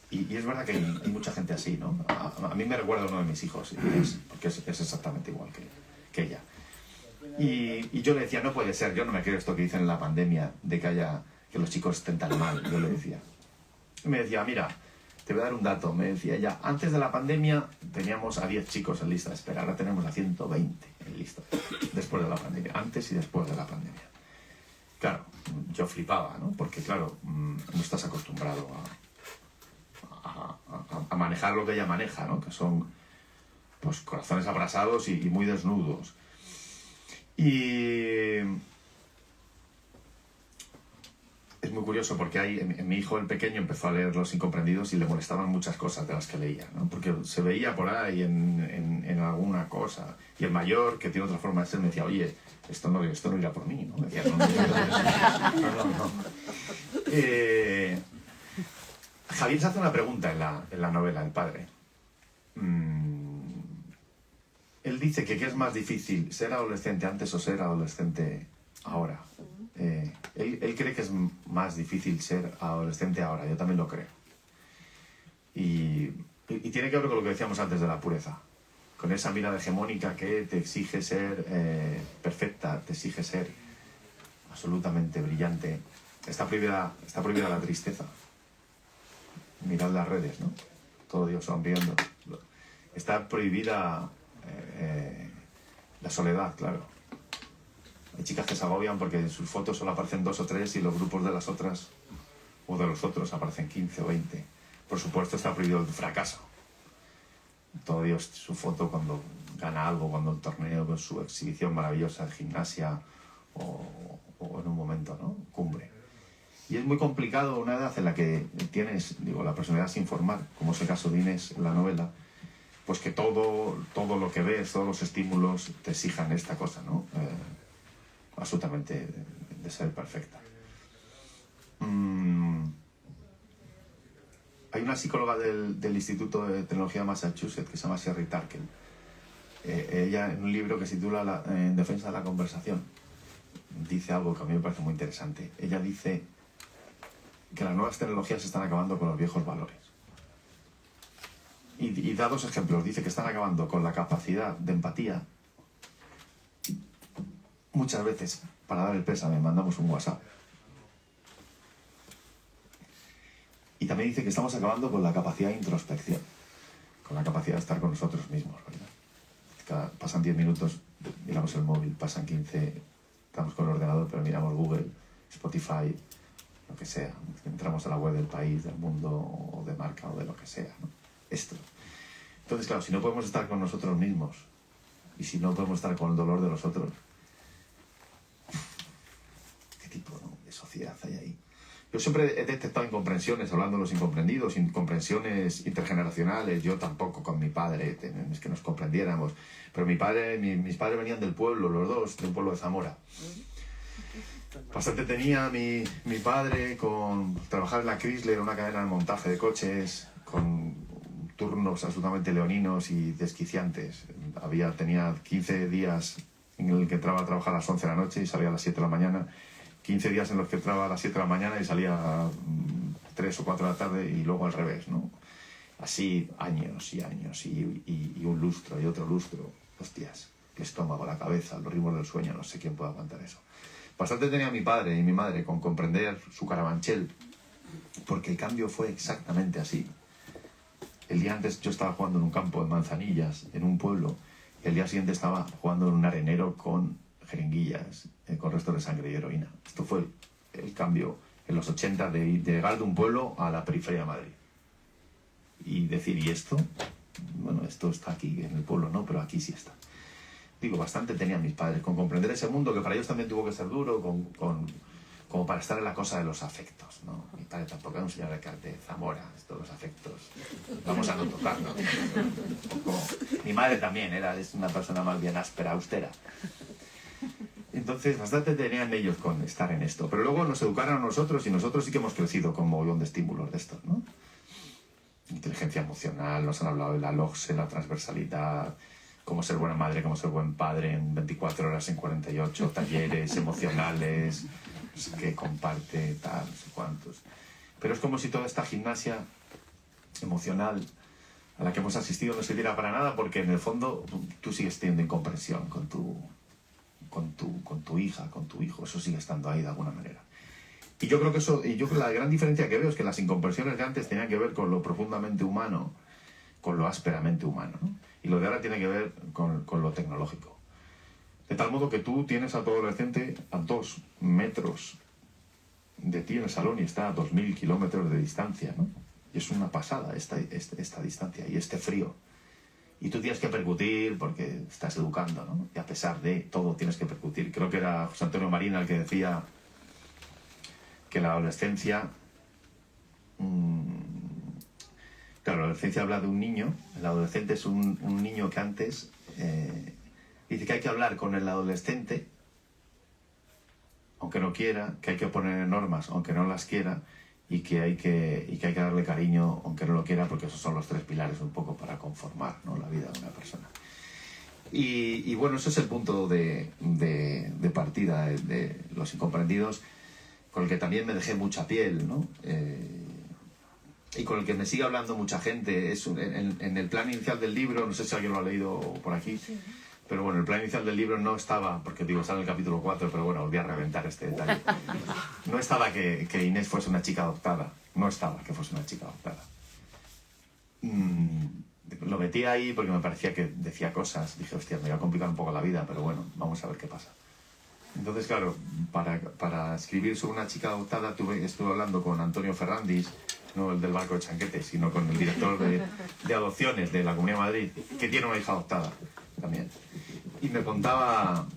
Y es verdad que hay mucha gente así, ¿no? A mí me recuerda a uno de mis hijos, porque es exactamente igual que ella. Y yo le decía, no puede ser, yo no me creo esto que dicen en la pandemia, de que los chicos estén tan mal, yo le decía. Y me decía, mira, te voy a dar un dato, me decía ella, antes de la pandemia teníamos a 10 chicos en lista de espera, ahora tenemos a 120 en lista, después de la pandemia, antes y después de la pandemia. Claro, yo flipaba, ¿no? Porque claro, no estás acostumbrado a manejar lo que ella maneja, ¿no? Que son pues corazones abrasados y muy desnudos. Y es muy curioso porque mi hijo, el pequeño, empezó a leer Los Incomprendidos y le molestaban muchas cosas de las que leía, ¿no? Porque se veía por ahí en alguna cosa. Y el mayor, que tiene otra forma de ser, me decía, oye, esto no irá por mí, ¿no? Me decía, no. Javier se hace una pregunta en la novela, el padre. Él dice que ¿qué es más difícil, ser adolescente antes o ser adolescente ahora? Él cree que es más difícil ser adolescente ahora, yo también lo creo. Y tiene que ver con lo que decíamos antes de la pureza, con esa mirada hegemónica que te exige ser perfecta, te exige ser absolutamente brillante. Está prohibida la tristeza. Mirad las redes, ¿no? Todo Dios sonriendo. Está prohibida la soledad, claro. Hay chicas que se agobian porque en sus fotos solo aparecen 2 o 3 y los grupos de las otras o de los otros aparecen 15 o 20. Por supuesto está prohibido el fracaso. Todo Dios, su foto cuando gana algo, cuando el torneo, con su exhibición maravillosa de gimnasia o en un momento, ¿no? Cumbre. Y es muy complicado una edad en la que tienes, la personalidad sin formar, como es el caso de Inés en la novela, pues que todo lo que ves, todos los estímulos te exijan esta cosa, ¿no? Absolutamente de ser perfecta. Hay una psicóloga del Instituto de Tecnología de Massachusetts que se llama Sherry Turkle. Ella, en un libro que se titula En defensa de la conversación, dice algo que a mí me parece muy interesante. Ella dice que las nuevas tecnologías están acabando con los viejos valores. Y da 2 ejemplos. Dice que están acabando con la capacidad de empatía. Muchas veces, para dar el pésame, mandamos un WhatsApp. Y también dice que estamos acabando con la capacidad de introspección, con la capacidad de estar con nosotros mismos, ¿verdad? Pasan 10 minutos, miramos el móvil, pasan 15, estamos con el ordenador, pero miramos Google, Spotify, lo que sea. Entramos a la web del país, del mundo, o de marca, o de lo que sea, ¿no? Esto. Entonces, claro, si no podemos estar con nosotros mismos, y si no podemos estar con el dolor de los otros, ¿qué tipo, ¿no?, de sociedad hay ahí? Yo siempre he detectado incomprensiones, hablando de los incomprendidos, incomprensiones intergeneracionales. Yo tampoco con mi padre, es que nos comprendiéramos. Pero mis padres venían del pueblo, los dos, de un pueblo de Zamora. Bastante tenía mi padre con trabajar en la Chrysler, una cadena de montaje de coches, con turnos absolutamente leoninos y desquiciantes. Tenía 15 días en el que entraba a trabajar a las 11 de la noche y salía a las 7 de la mañana. 15 días en los que entraba a las 7 de la mañana y salía a 3 o 4 de la tarde y luego al revés, ¿no? Así años y años y un lustro y otro lustro. Hostias, el estómago, la cabeza, los ritmos del sueño, no sé quién puede aguantar eso. Bastante tenía mi padre y mi madre con comprender su Carabanchel, porque el cambio fue exactamente así. El día antes yo estaba jugando en un campo de manzanillas, en un pueblo, y el día siguiente estaba jugando en un arenero con jeringuillas, con restos de sangre y heroína. Esto fue el cambio en los 80 de llegar de un pueblo a la periferia de Madrid. Y decir, ¿y esto? Bueno, esto está aquí, en el pueblo no, pero aquí sí está. Digo, bastante tenían mis padres con comprender ese mundo que para ellos también tuvo que ser duro, como para estar en la cosa de los afectos, ¿no? Mi padre tampoco era un señor de Zamora, estos los afectos, vamos a no tocarnos. Mi madre también es una persona más bien áspera, austera. Entonces, bastante tenían ellos con estar en esto. Pero luego nos educaron a nosotros y nosotros sí que hemos crecido con un mogollón de estímulos de estos, ¿no? inteligencia emocional, nos han hablado de la LOGSE, la transversalidad, cómo ser buena madre, cómo ser buen padre en 24 horas, en 48, talleres emocionales, no sé qué, comparte, tal, no sé cuántos. Pero es como si toda esta gimnasia emocional a la que hemos asistido no sirviera para nada, porque en el fondo tú sigues teniendo incomprensión con tu hija, con tu hijo, eso sigue estando ahí de alguna manera. Y yo creo que la gran diferencia que veo es que las incomprensiones de antes tenían que ver con lo profundamente humano, con lo ásperamente humano, ¿no? Y lo de ahora tiene que ver con lo tecnológico. De tal modo que tú tienes a tu adolescente a 2 metros de ti en el salón y está a 2000 kilómetros de distancia, ¿no? Y es una pasada esta distancia y este frío. Y tú tienes que percutir porque estás educando, ¿no? Y a pesar de todo tienes que percutir. Creo que era José Antonio Marina el que decía que la adolescencia... Claro, la adolescencia habla de un niño. El adolescente es un niño que antes... dice que hay que hablar con el adolescente, aunque no quiera, que hay que poner normas, aunque no las quiera, y que hay que darle cariño, aunque no lo quiera, porque esos son los 3 pilares un poco para conformar, ¿no?, la vida de una persona. Y bueno, ese es el punto de partida de Los Incomprendidos, con el que también me dejé mucha piel, ¿no? Y con el que me sigue hablando mucha gente. En el plan inicial del libro, no sé si alguien lo ha leído por aquí, sí. Pero bueno, el plan inicial del libro no estaba, porque digo, está en el capítulo 4, pero bueno, volví a reventar este detalle. No estaba que Inés fuese una chica adoptada, no estaba que fuese una chica adoptada. Lo metí ahí porque me parecía que decía cosas, dije, hostia, me iba a complicar un poco la vida, pero bueno, vamos a ver qué pasa. Entonces, claro, para escribir sobre una chica adoptada estuve hablando con Antonio Ferrandis, no el del barco de Chanquetes, sino con el director de adopciones de la Comunidad de Madrid, que tiene una hija adoptada también. Y me contaba,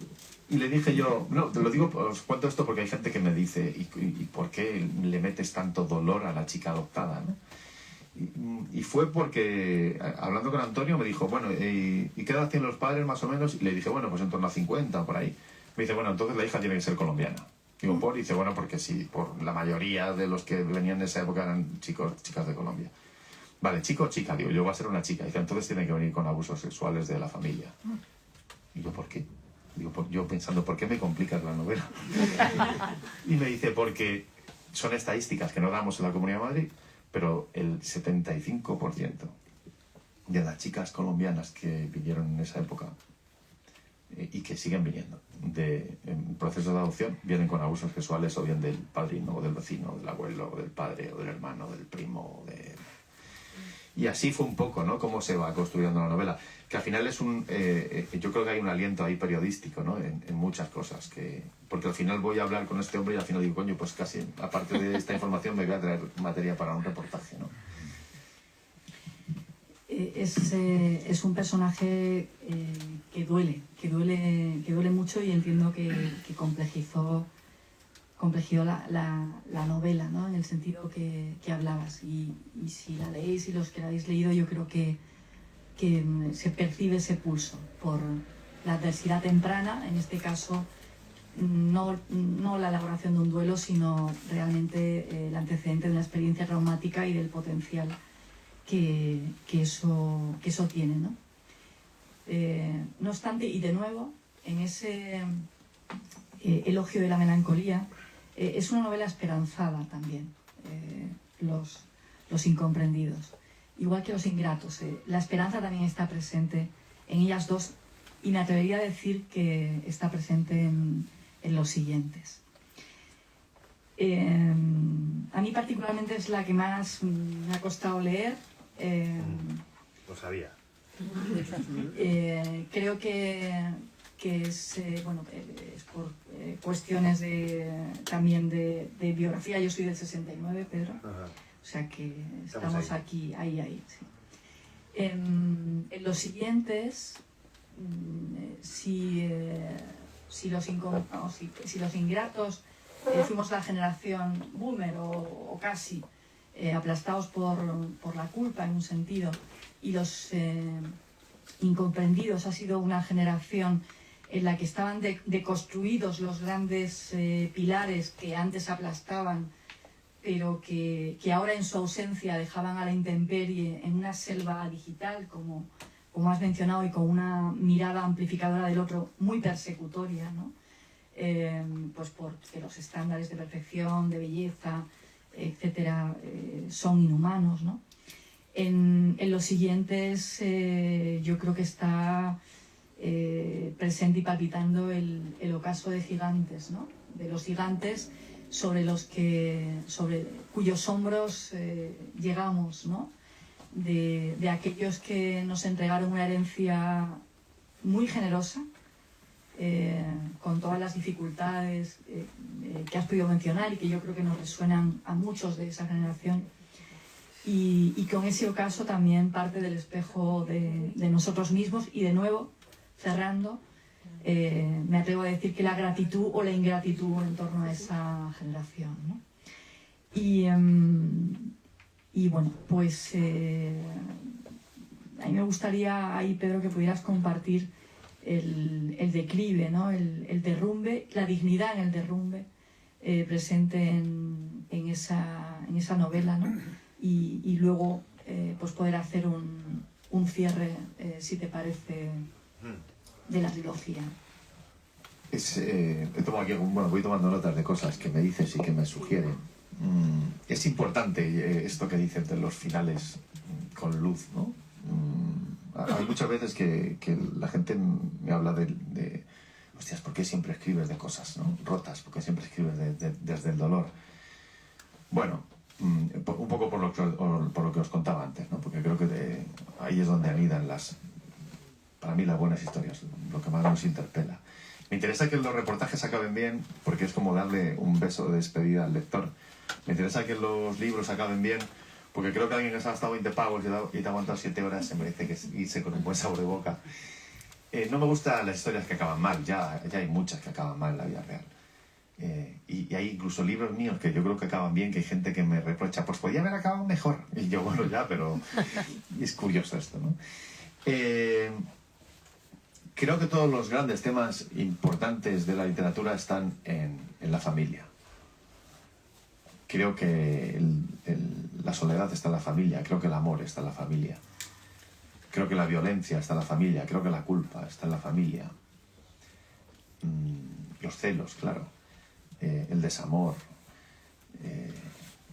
y le dije yo, no, te lo digo, os cuento esto porque hay gente que me dice, ¿y por qué le metes tanto dolor a la chica adoptada, ¿no? Y fue porque, hablando con Antonio, me dijo, bueno, ¿y qué edad tienen los padres más o menos? Y le dije, bueno, pues en torno a 50, por ahí. Me dice, bueno, entonces la hija tiene que ser colombiana. Digo, ¿por? Y dice, bueno, porque sí, por la mayoría de los que venían de esa época eran chicas de Colombia. Vale, chico o chica, digo, yo voy a ser una chica. Dice, entonces tiene que venir con abusos sexuales de la familia. Y yo, ¿por qué? Digo, yo pensando, ¿por qué me complicas la novela? Y me dice, porque son estadísticas que no damos en la Comunidad de Madrid, pero el 75% de las chicas colombianas que vinieron en esa época y que siguen viniendo en procesos de adopción, vienen con abusos sexuales o bien del padrino o del vecino, o del abuelo, o del padre, o del hermano, o del primo, Y así fue un poco, ¿no?, cómo se va construyendo la novela. Que al final es yo creo que hay un aliento ahí periodístico, ¿no?, en muchas cosas. Porque al final voy a hablar con este hombre y al final digo, coño, pues casi, aparte de esta información, me voy a traer materia para un reportaje, ¿no? Es un personaje que duele mucho, y entiendo que complejizó la novela, ¿no?, en el sentido que hablabas. Y si la leéis y los que la habéis leído, yo creo que se percibe ese pulso por la adversidad temprana, en este caso no la elaboración de un duelo, sino realmente el antecedente de una experiencia traumática y del potencial que eso tiene, ¿no? No obstante, y de nuevo, en ese elogio de la melancolía, es una novela esperanzada también, Los Incomprendidos. Igual que Los Ingratos, la esperanza también está presente en ellas dos, y me atrevería a decir que está presente en los siguientes. A mí particularmente es la que más me ha costado leer. Lo sabía. Creo que es, es por cuestiones también de biografía. Yo soy del 69, Pedro. Ajá. O sea que estamos aquí, ahí. Sí. En los siguientes, si los Ingratos fuimos la generación boomer o casi, aplastados por la culpa en un sentido, y Los Incomprendidos ha sido una generación en la que estaban deconstruidos los grandes pilares que antes aplastaban pero que ahora en su ausencia dejaban a la intemperie en una selva digital, como has mencionado, y con una mirada amplificadora del otro muy persecutoria, ¿no? Pues porque los estándares de perfección, de belleza, etcétera, son inhumanos, ¿no? En los siguientes yo creo que está presente y palpitando el ocaso de gigantes, ¿no? De los gigantes sobre cuyos hombros llegamos, ¿no? De aquellos que nos entregaron una herencia muy generosa, con todas las dificultades que has podido mencionar y que yo creo que nos resuenan a muchos de esa generación, y con ese ocaso también parte del espejo de nosotros mismos. Y de nuevo, cerrando, me atrevo a decir que la gratitud o la ingratitud en torno a esa generación, ¿no? Y bueno, pues a mí me gustaría ahí, Pedro, que pudieras compartir el declive, ¿no? El derrumbe, la dignidad en el derrumbe presente en esa novela, ¿no? Y luego pues poder hacer un cierre, si te parece, de la trilogía. He tomado aquí, voy tomando notas de cosas que me dices y que me sugieren. Es importante esto que dices de los finales con luz, ¿no? Hay muchas veces que la gente me habla de hostias, ¿por qué siempre escribes de cosas, ¿no? rotas? ¿Por qué siempre escribes desde el dolor? Bueno, un poco por lo que os contaba antes, ¿no? Porque creo que ahí es donde anidan para mí las buenas historias, lo que más nos interpela. Me interesa que los reportajes acaben bien, porque es como darle un beso de despedida al lector. Me interesa que los libros acaben bien, porque creo que alguien que se ha gastado 20 pavos y te ha aguantado 7 horas se merece irse con un buen sabor de boca. No me gustan las historias que acaban mal, ya hay muchas que acaban mal en la vida real. Y hay incluso libros míos que yo creo que acaban bien, que hay gente que me reprocha, pues podía haber acabado mejor. Y yo, bueno, ya, pero es curioso esto, ¿no? Creo que todos los grandes temas importantes de la literatura están en la familia. Creo que la soledad está en la familia, creo que el amor está en la familia. Creo que la violencia está en la familia, creo que la culpa está en la familia. Los celos, claro. El desamor.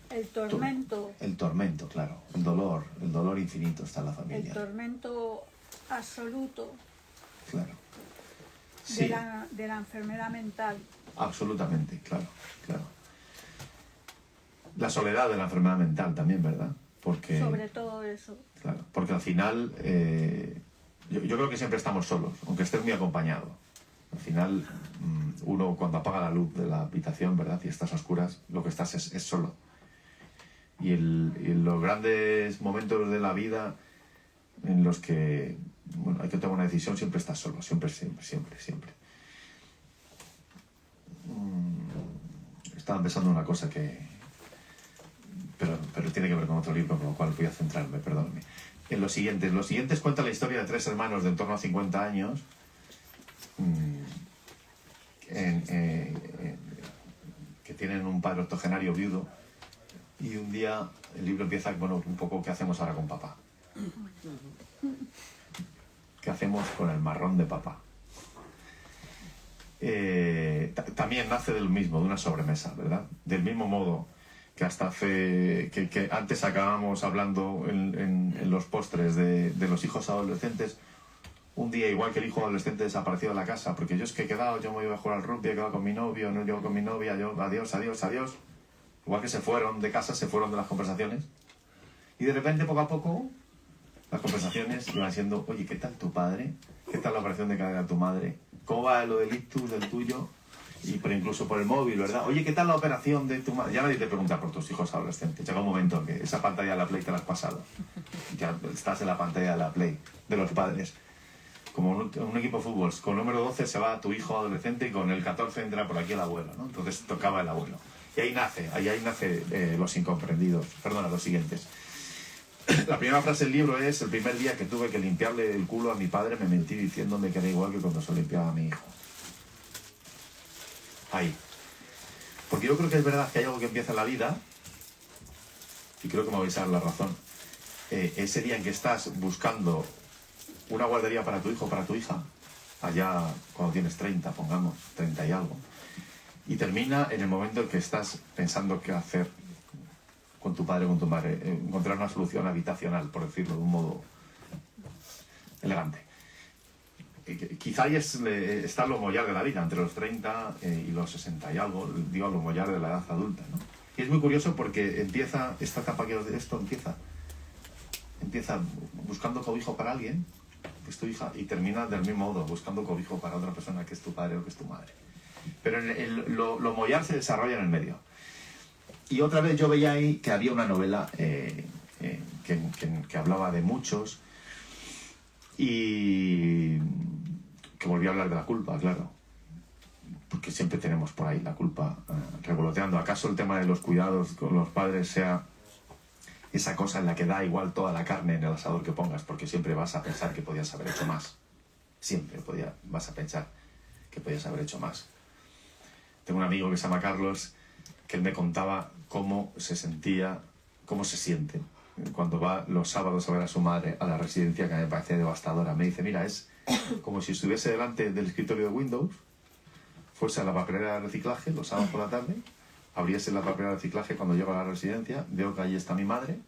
El tormento. El tormento, claro. El dolor infinito está en la familia. El tormento absoluto. Claro. Sí. De la enfermedad mental. Absolutamente, claro. La soledad de la enfermedad mental también, ¿verdad? Porque, sobre todo eso. Claro, porque al final yo creo que siempre estamos solos, aunque estés muy acompañado. Al final uno cuando apaga la luz de la habitación, ¿verdad? Y estás a oscuras, lo que estás es solo. Y en los grandes momentos de la vida en los que hay que tomar una decisión, siempre estás solo, siempre. Estaba pensando en una cosa pero tiene que ver con otro libro, con lo cual voy a centrarme, perdóname. En los siguientes cuenta la historia de 3 hermanos de en torno a 50 años que tienen un padre octogenario viudo, y un día el libro empieza, un poco, ¿qué hacemos ahora con papá? ¿Qué hacemos con el marrón de papá? También nace del mismo, de una sobremesa, ¿verdad? Del mismo modo que que antes acabamos hablando en los postres de los hijos adolescentes. Un día, igual que el hijo adolescente desapareció de la casa, porque yo es que he quedado, yo me iba a jugar al rugby, he quedado con mi novio, no llego con mi novia, yo adiós. Igual que se fueron de casa, se fueron de las conversaciones. Y de repente, poco a poco, las conversaciones iban siendo, oye, ¿qué tal tu padre? ¿Qué tal la operación de cadera de tu madre? ¿Cómo va lo del ictus, del tuyo? Pero incluso por el móvil, ¿verdad? Oye, ¿qué tal la operación de tu madre? Ya nadie te pregunta por tus hijos adolescentes. Llega un momento que esa pantalla de la Play te la has pasado. Ya estás en la pantalla de la Play, de los padres. Como un equipo de fútbol, con el número 12 se va tu hijo adolescente y con el 14 entra por aquí el abuelo, ¿no? Entonces tocaba el abuelo. Y ahí nace los incomprendidos. Perdona, los siguientes. La primera frase del libro es: el primer día que tuve que limpiarle el culo a mi padre me mentí diciéndome que era igual que cuando se limpiaba a mi hijo. Ahí. Porque yo creo que es verdad que hay algo que empieza en la vida y creo que me vais a dar la razón, ese día en que estás buscando una guardería para tu hijo o para tu hija, allá cuando tienes 30, pongamos, 30 y algo, y termina en el momento en que estás pensando qué hacer con tu padre o con tu madre, encontrar una solución habitacional, por decirlo de un modo elegante. Quizá ahí está lo mollar de la vida, entre los 30 y los 60 y algo, digo, lo mollar de la edad adulta, ¿no? Y es muy curioso porque empieza, esta etapa que os de esto empieza buscando cobijo para alguien, que es tu hija, y termina del mismo modo, buscando cobijo para otra persona que es tu padre o que es tu madre. Pero lo mollar se desarrolla en el medio. Y otra vez yo veía ahí que había una novela que hablaba de muchos y que volvía a hablar de la culpa, claro. Porque siempre tenemos por ahí la culpa revoloteando. ¿Acaso el tema de los cuidados con los padres sea esa cosa en la que da igual toda la carne en el asador que pongas? Porque siempre vas a pensar que podías haber hecho más. Siempre vas a pensar que podías haber hecho más. Tengo un amigo que se llama Carlos, que él me contaba cómo se sentía, cómo se siente cuando va los sábados a ver a su madre a la residencia, que a mí me parece devastadora. Me dice, mira, es como si estuviese delante del escritorio de Windows, fuese a la papelera de reciclaje los sábados por la tarde, abriese la papelera de reciclaje cuando llego a la residencia, veo que ahí está mi madre,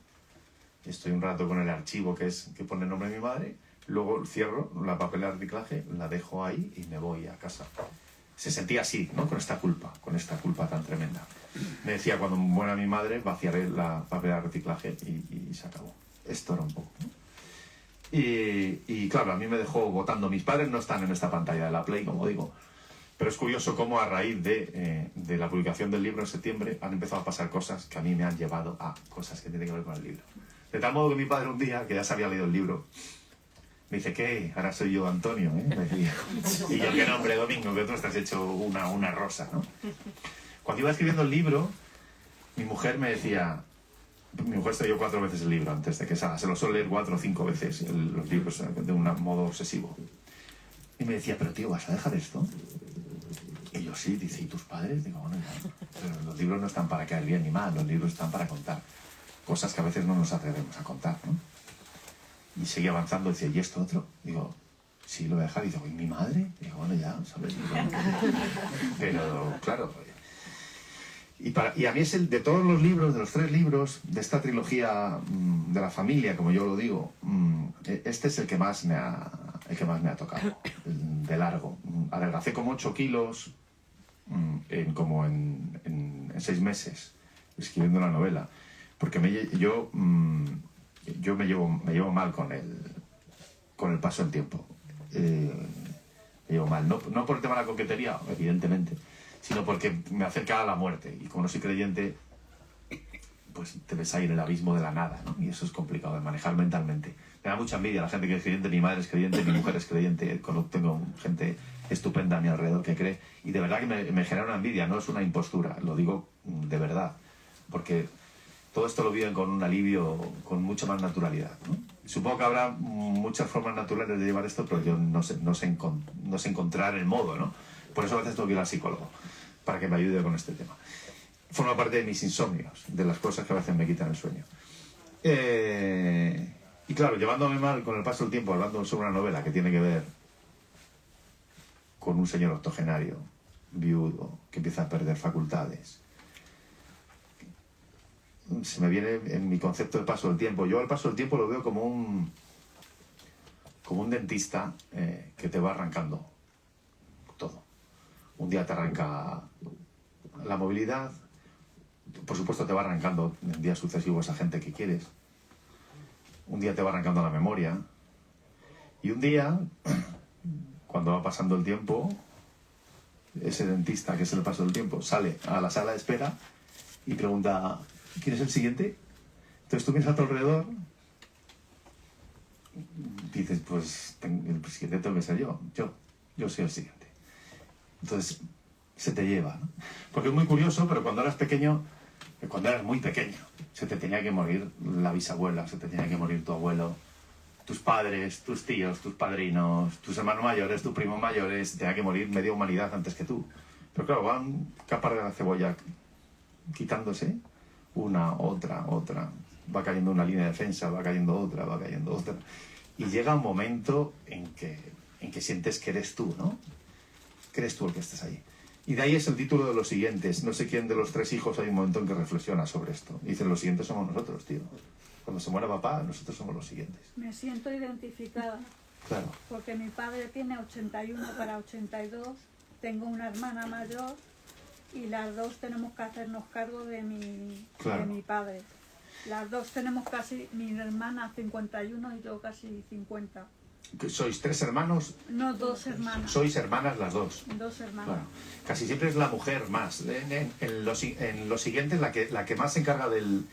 estoy un rato con el archivo que pone el nombre de mi madre, luego cierro la papelera de reciclaje, la dejo ahí y me voy a casa. Se sentía así, ¿no? Con esta culpa tan tremenda. Me decía, cuando muera mi madre, vaciaré la papelera de reciclaje y se acabó. Esto era un poco, ¿no? Y claro, a mí me dejó votando. Mis padres no están en esta pantalla de la Play, como digo, pero es curioso cómo a raíz de la publicación del libro en septiembre han empezado a pasar cosas que a mí me han llevado a cosas que tienen que ver con el libro. De tal modo que mi padre un día, que ya se había leído el libro, me dice, ¿qué? Ahora soy yo Antonio, ¿eh? Me decía. Y yo, ¿qué nombre, Domingo? Que tú estás hecho una rosa, ¿no? Cuando iba escribiendo el libro, mi mujer me decía... Mi mujer se leyó 4 veces el libro antes de que salga. Se lo suele leer 4 o 5 veces los libros de un modo obsesivo. Y me decía, pero tío, ¿vas a dejar esto? Y yo, sí. Dice, ¿y tus padres? Digo, bueno, ya. Pero los libros no están para caer bien ni mal. Los libros están para contar cosas que a veces no nos atrevemos a contar, ¿no? Y seguía avanzando, dice, ¿y esto otro? Digo, sí, lo voy a dejar. Y digo, ¿y mi madre? Digo, bueno, ya, ¿sabes? Pero, claro. Y a mí es de todos los libros, de los 3 libros, de esta trilogía de la familia, como yo lo digo, este es el que más me ha tocado, de largo. Adelgacé como 8 kilos en 6 meses, escribiendo una novela. Porque yo me llevo mal con el paso del tiempo. Me llevo mal. No por el tema de la coquetería, evidentemente, sino porque me acerca a la muerte. Y como no soy creyente, pues te ves ahí en el abismo de la nada, ¿no? Y eso es complicado de manejar mentalmente. Me da mucha envidia la gente que es creyente. Mi madre es creyente, mi mujer es creyente. Tengo gente estupenda a mi alrededor que cree. Y de verdad que me genera una envidia, no es una impostura, lo digo de verdad. Porque todo esto lo viven con un alivio, con mucha más naturalidad, ¿no? Supongo que habrá muchas formas naturales de llevar esto, pero yo no sé encontrar el modo, ¿no? Por eso a veces tengo que ir al psicólogo, para que me ayude con este tema. Forma parte de mis insomnios, de las cosas que a veces me quitan el sueño. Y claro, llevándome mal con el paso del tiempo, hablando sobre una novela que tiene que ver con un señor octogenario, viudo, que empieza a perder facultades. Se me viene en mi concepto el paso del tiempo. Yo al paso del tiempo lo veo como un dentista que te va arrancando todo. Un día te arranca la movilidad, por supuesto te va arrancando en días sucesivos a gente que quieres. Un día te va arrancando la memoria. Y un día, cuando va pasando el tiempo, ese dentista, que es el paso del tiempo, sale a la sala de espera y pregunta, ¿quién es el siguiente? Entonces tú miras a tu alrededor, dices, pues el siguiente tengo que ser yo soy el siguiente. Entonces se te lleva, ¿no? Porque es muy curioso, pero cuando eras pequeño, cuando eras muy pequeño, se te tenía que morir la bisabuela, se te tenía que morir tu abuelo, tus padres, tus tíos, tus padrinos, tus hermanos mayores, tus primos mayores, tenía que morir media humanidad antes que tú. Pero claro, van capar de la cebolla quitándose una, otra, va cayendo una línea de defensa, va cayendo otra, y llega un momento en que sientes que eres tú, ¿no? Que eres tú el que estás ahí. Y de ahí es el título de los siguientes. No sé quién de los 3 hijos hay un momento en que reflexiona sobre esto. Dice, los siguientes somos nosotros, tío. Cuando se muera papá, nosotros somos los siguientes. Me siento identificada. Claro. Porque mi padre tiene 81 para 82, tengo una hermana mayor y las dos tenemos que hacernos cargo de mi padre. Las dos tenemos casi, mi hermana 51 y yo casi 50. ¿Sois 3 hermanos? No, 2 hermanas. Sois hermanas las dos. 2 hermanas. Claro. Casi siempre es la mujer más. En lo siguiente, la que más se encarga del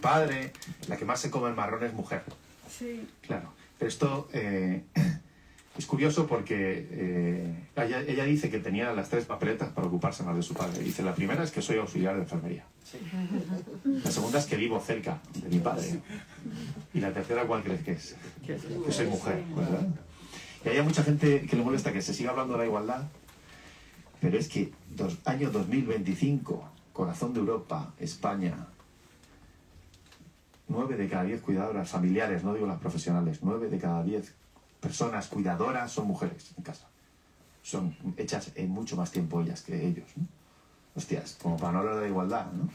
padre, la que más se come el marrón es mujer. Sí. Claro. Pero esto es curioso porque ella dice que tenía las 3 papeletas para ocuparse más de su padre. Dice, la primera es que soy auxiliar de enfermería. Sí. La segunda es que vivo cerca de mi padre. Y la tercera, ¿cuál crees que es? Que soy mujer, ¿verdad? Y hay mucha gente que le molesta que se siga hablando de la igualdad, pero es que año 2025, corazón de Europa, España, 9 de cada 10 cuidadoras familiares, no digo las profesionales, 9 de cada 10 personas cuidadoras son mujeres en casa. Son hechas en mucho más tiempo ellas que ellos, ¿no? Hostias, como para no hablar de igualdad, ¿no?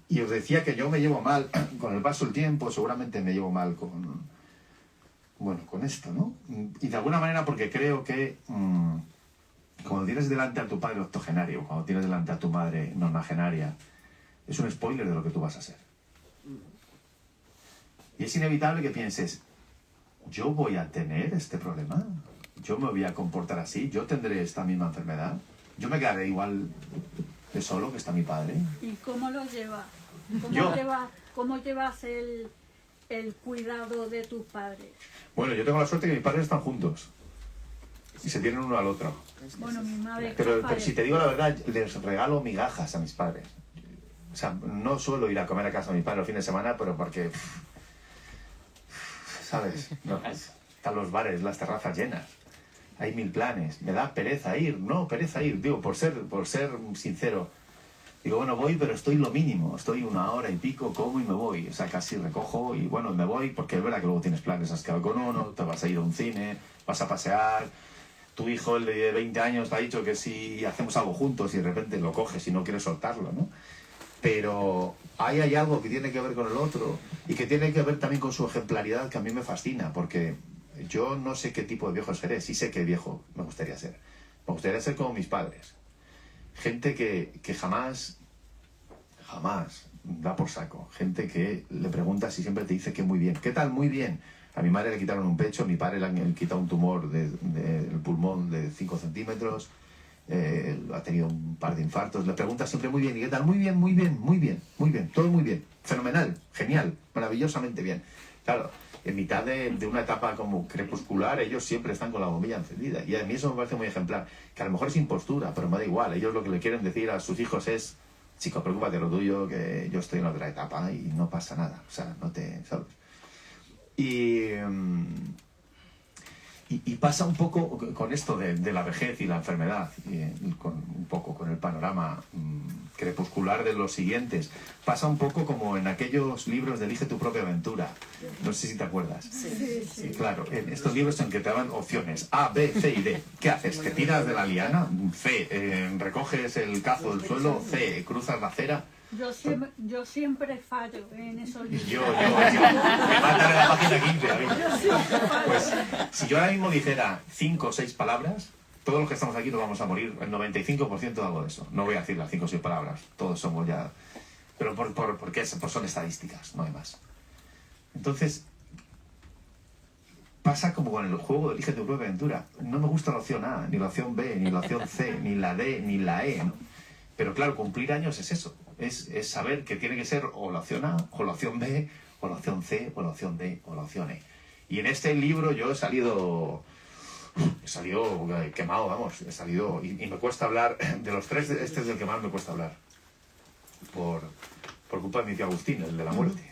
Y os decía que yo me llevo mal con el paso del tiempo, seguramente me llevo mal con esto, ¿no? Y de alguna manera porque creo que cuando tienes delante a tu padre octogenario, cuando tienes delante a tu madre nonagenaria, es un spoiler de lo que tú vas a ser. Y es inevitable que pienses, ¿yo voy a tener este problema? ¿Yo me voy a comportar así? ¿Yo tendré esta misma enfermedad? ¿Yo me quedaré igual de solo que está mi padre? ¿Y cómo lo llevas? Yo. ¿Cómo llevas el cuidado de tus padres? Bueno, yo tengo la suerte que mis padres están juntos. Y se tienen uno al otro. Bueno, mi madre... Pero si te digo la verdad, les regalo migajas a mis padres. O sea, no suelo ir a comer a casa de mi padre los fines de semana, pero porque... ¿Sabes? No, están los bares, las terrazas llenas. Hay 1000 planes. Me da pereza ir. No, pereza ir. Digo, por ser sincero. Digo, bueno, voy, pero estoy lo mínimo. Estoy 1 hora y pico, como y me voy. O sea, casi recojo y bueno, me voy porque es verdad que luego tienes planes. Has quedado con uno, te vas a ir a un cine, vas a pasear. Tu hijo, el de 20 años, te ha dicho que si hacemos algo juntos y de repente lo coges y no quieres soltarlo, ¿no? Pero ahí hay algo que tiene que ver con el otro y que tiene que ver también con su ejemplaridad, que a mí me fascina, porque yo no sé qué tipo de viejo seré, sí sé qué viejo me gustaría ser. Me gustaría ser como mis padres. Gente que jamás da por saco. Gente que le preguntas y siempre te dice que muy bien. ¿Qué tal? Muy bien. A mi madre le quitaron un pecho, a mi padre le han quitado un tumor del pulmón de 5 centímetros, ha tenido un par de infartos. Le preguntas siempre muy bien. ¿Y qué tal? Muy bien, muy bien, muy bien, muy bien. Todo muy bien. Fenomenal, genial, maravillosamente bien. Claro, en mitad de una etapa como crepuscular, ellos siempre están con la bombilla encendida. Y a mí eso me parece muy ejemplar. Que a lo mejor es impostura, pero me da igual. Ellos lo que le quieren decir a sus hijos es: chico, preocúpate de lo tuyo, que yo estoy en otra etapa y no pasa nada. O sea, no te... ¿sabes? Y pasa un poco con esto de la vejez y la enfermedad, un poco con el panorama crepuscular de los siguientes. Pasa un poco como en aquellos libros de Elige tu propia aventura. No sé si te acuerdas. Sí. Claro, en estos libros en que te daban opciones A, B, C y D. ¿Qué haces? ¿Te tiras de la liana? C, recoges el cazo del suelo. C, cruzas la acera. Yo siempre fallo en esos libros. Yo me matan en la página 15 a mí. Pues si yo ahora mismo dijera 5 o 6 palabras, todos los que estamos aquí nos vamos a morir. El 95% de algo de eso. No voy a decir las 5 o 6 palabras. Todos somos ya... Pero porque son estadísticas, no hay más. Entonces, pasa como con el juego de Elige tu propia aventura. No me gusta la opción A, ni la opción B, ni la opción C, ni la D, ni la E, ¿no? Pero claro, cumplir años es eso. Es saber que tiene que ser o la opción A, o la opción B, o la opción C, o la opción D, o la opción E. Y en este libro yo he salido quemado, vamos. He salido... Y me cuesta hablar... De los 3, este es el que más me cuesta hablar. Por culpa de mi tío Agustín, el de la muerte.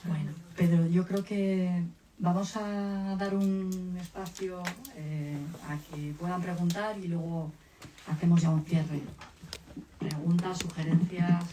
Bueno, Pedro, yo creo que vamos a dar un espacio a que puedan preguntar y luego hacemos ya un cierre. preguntas, sugerencias.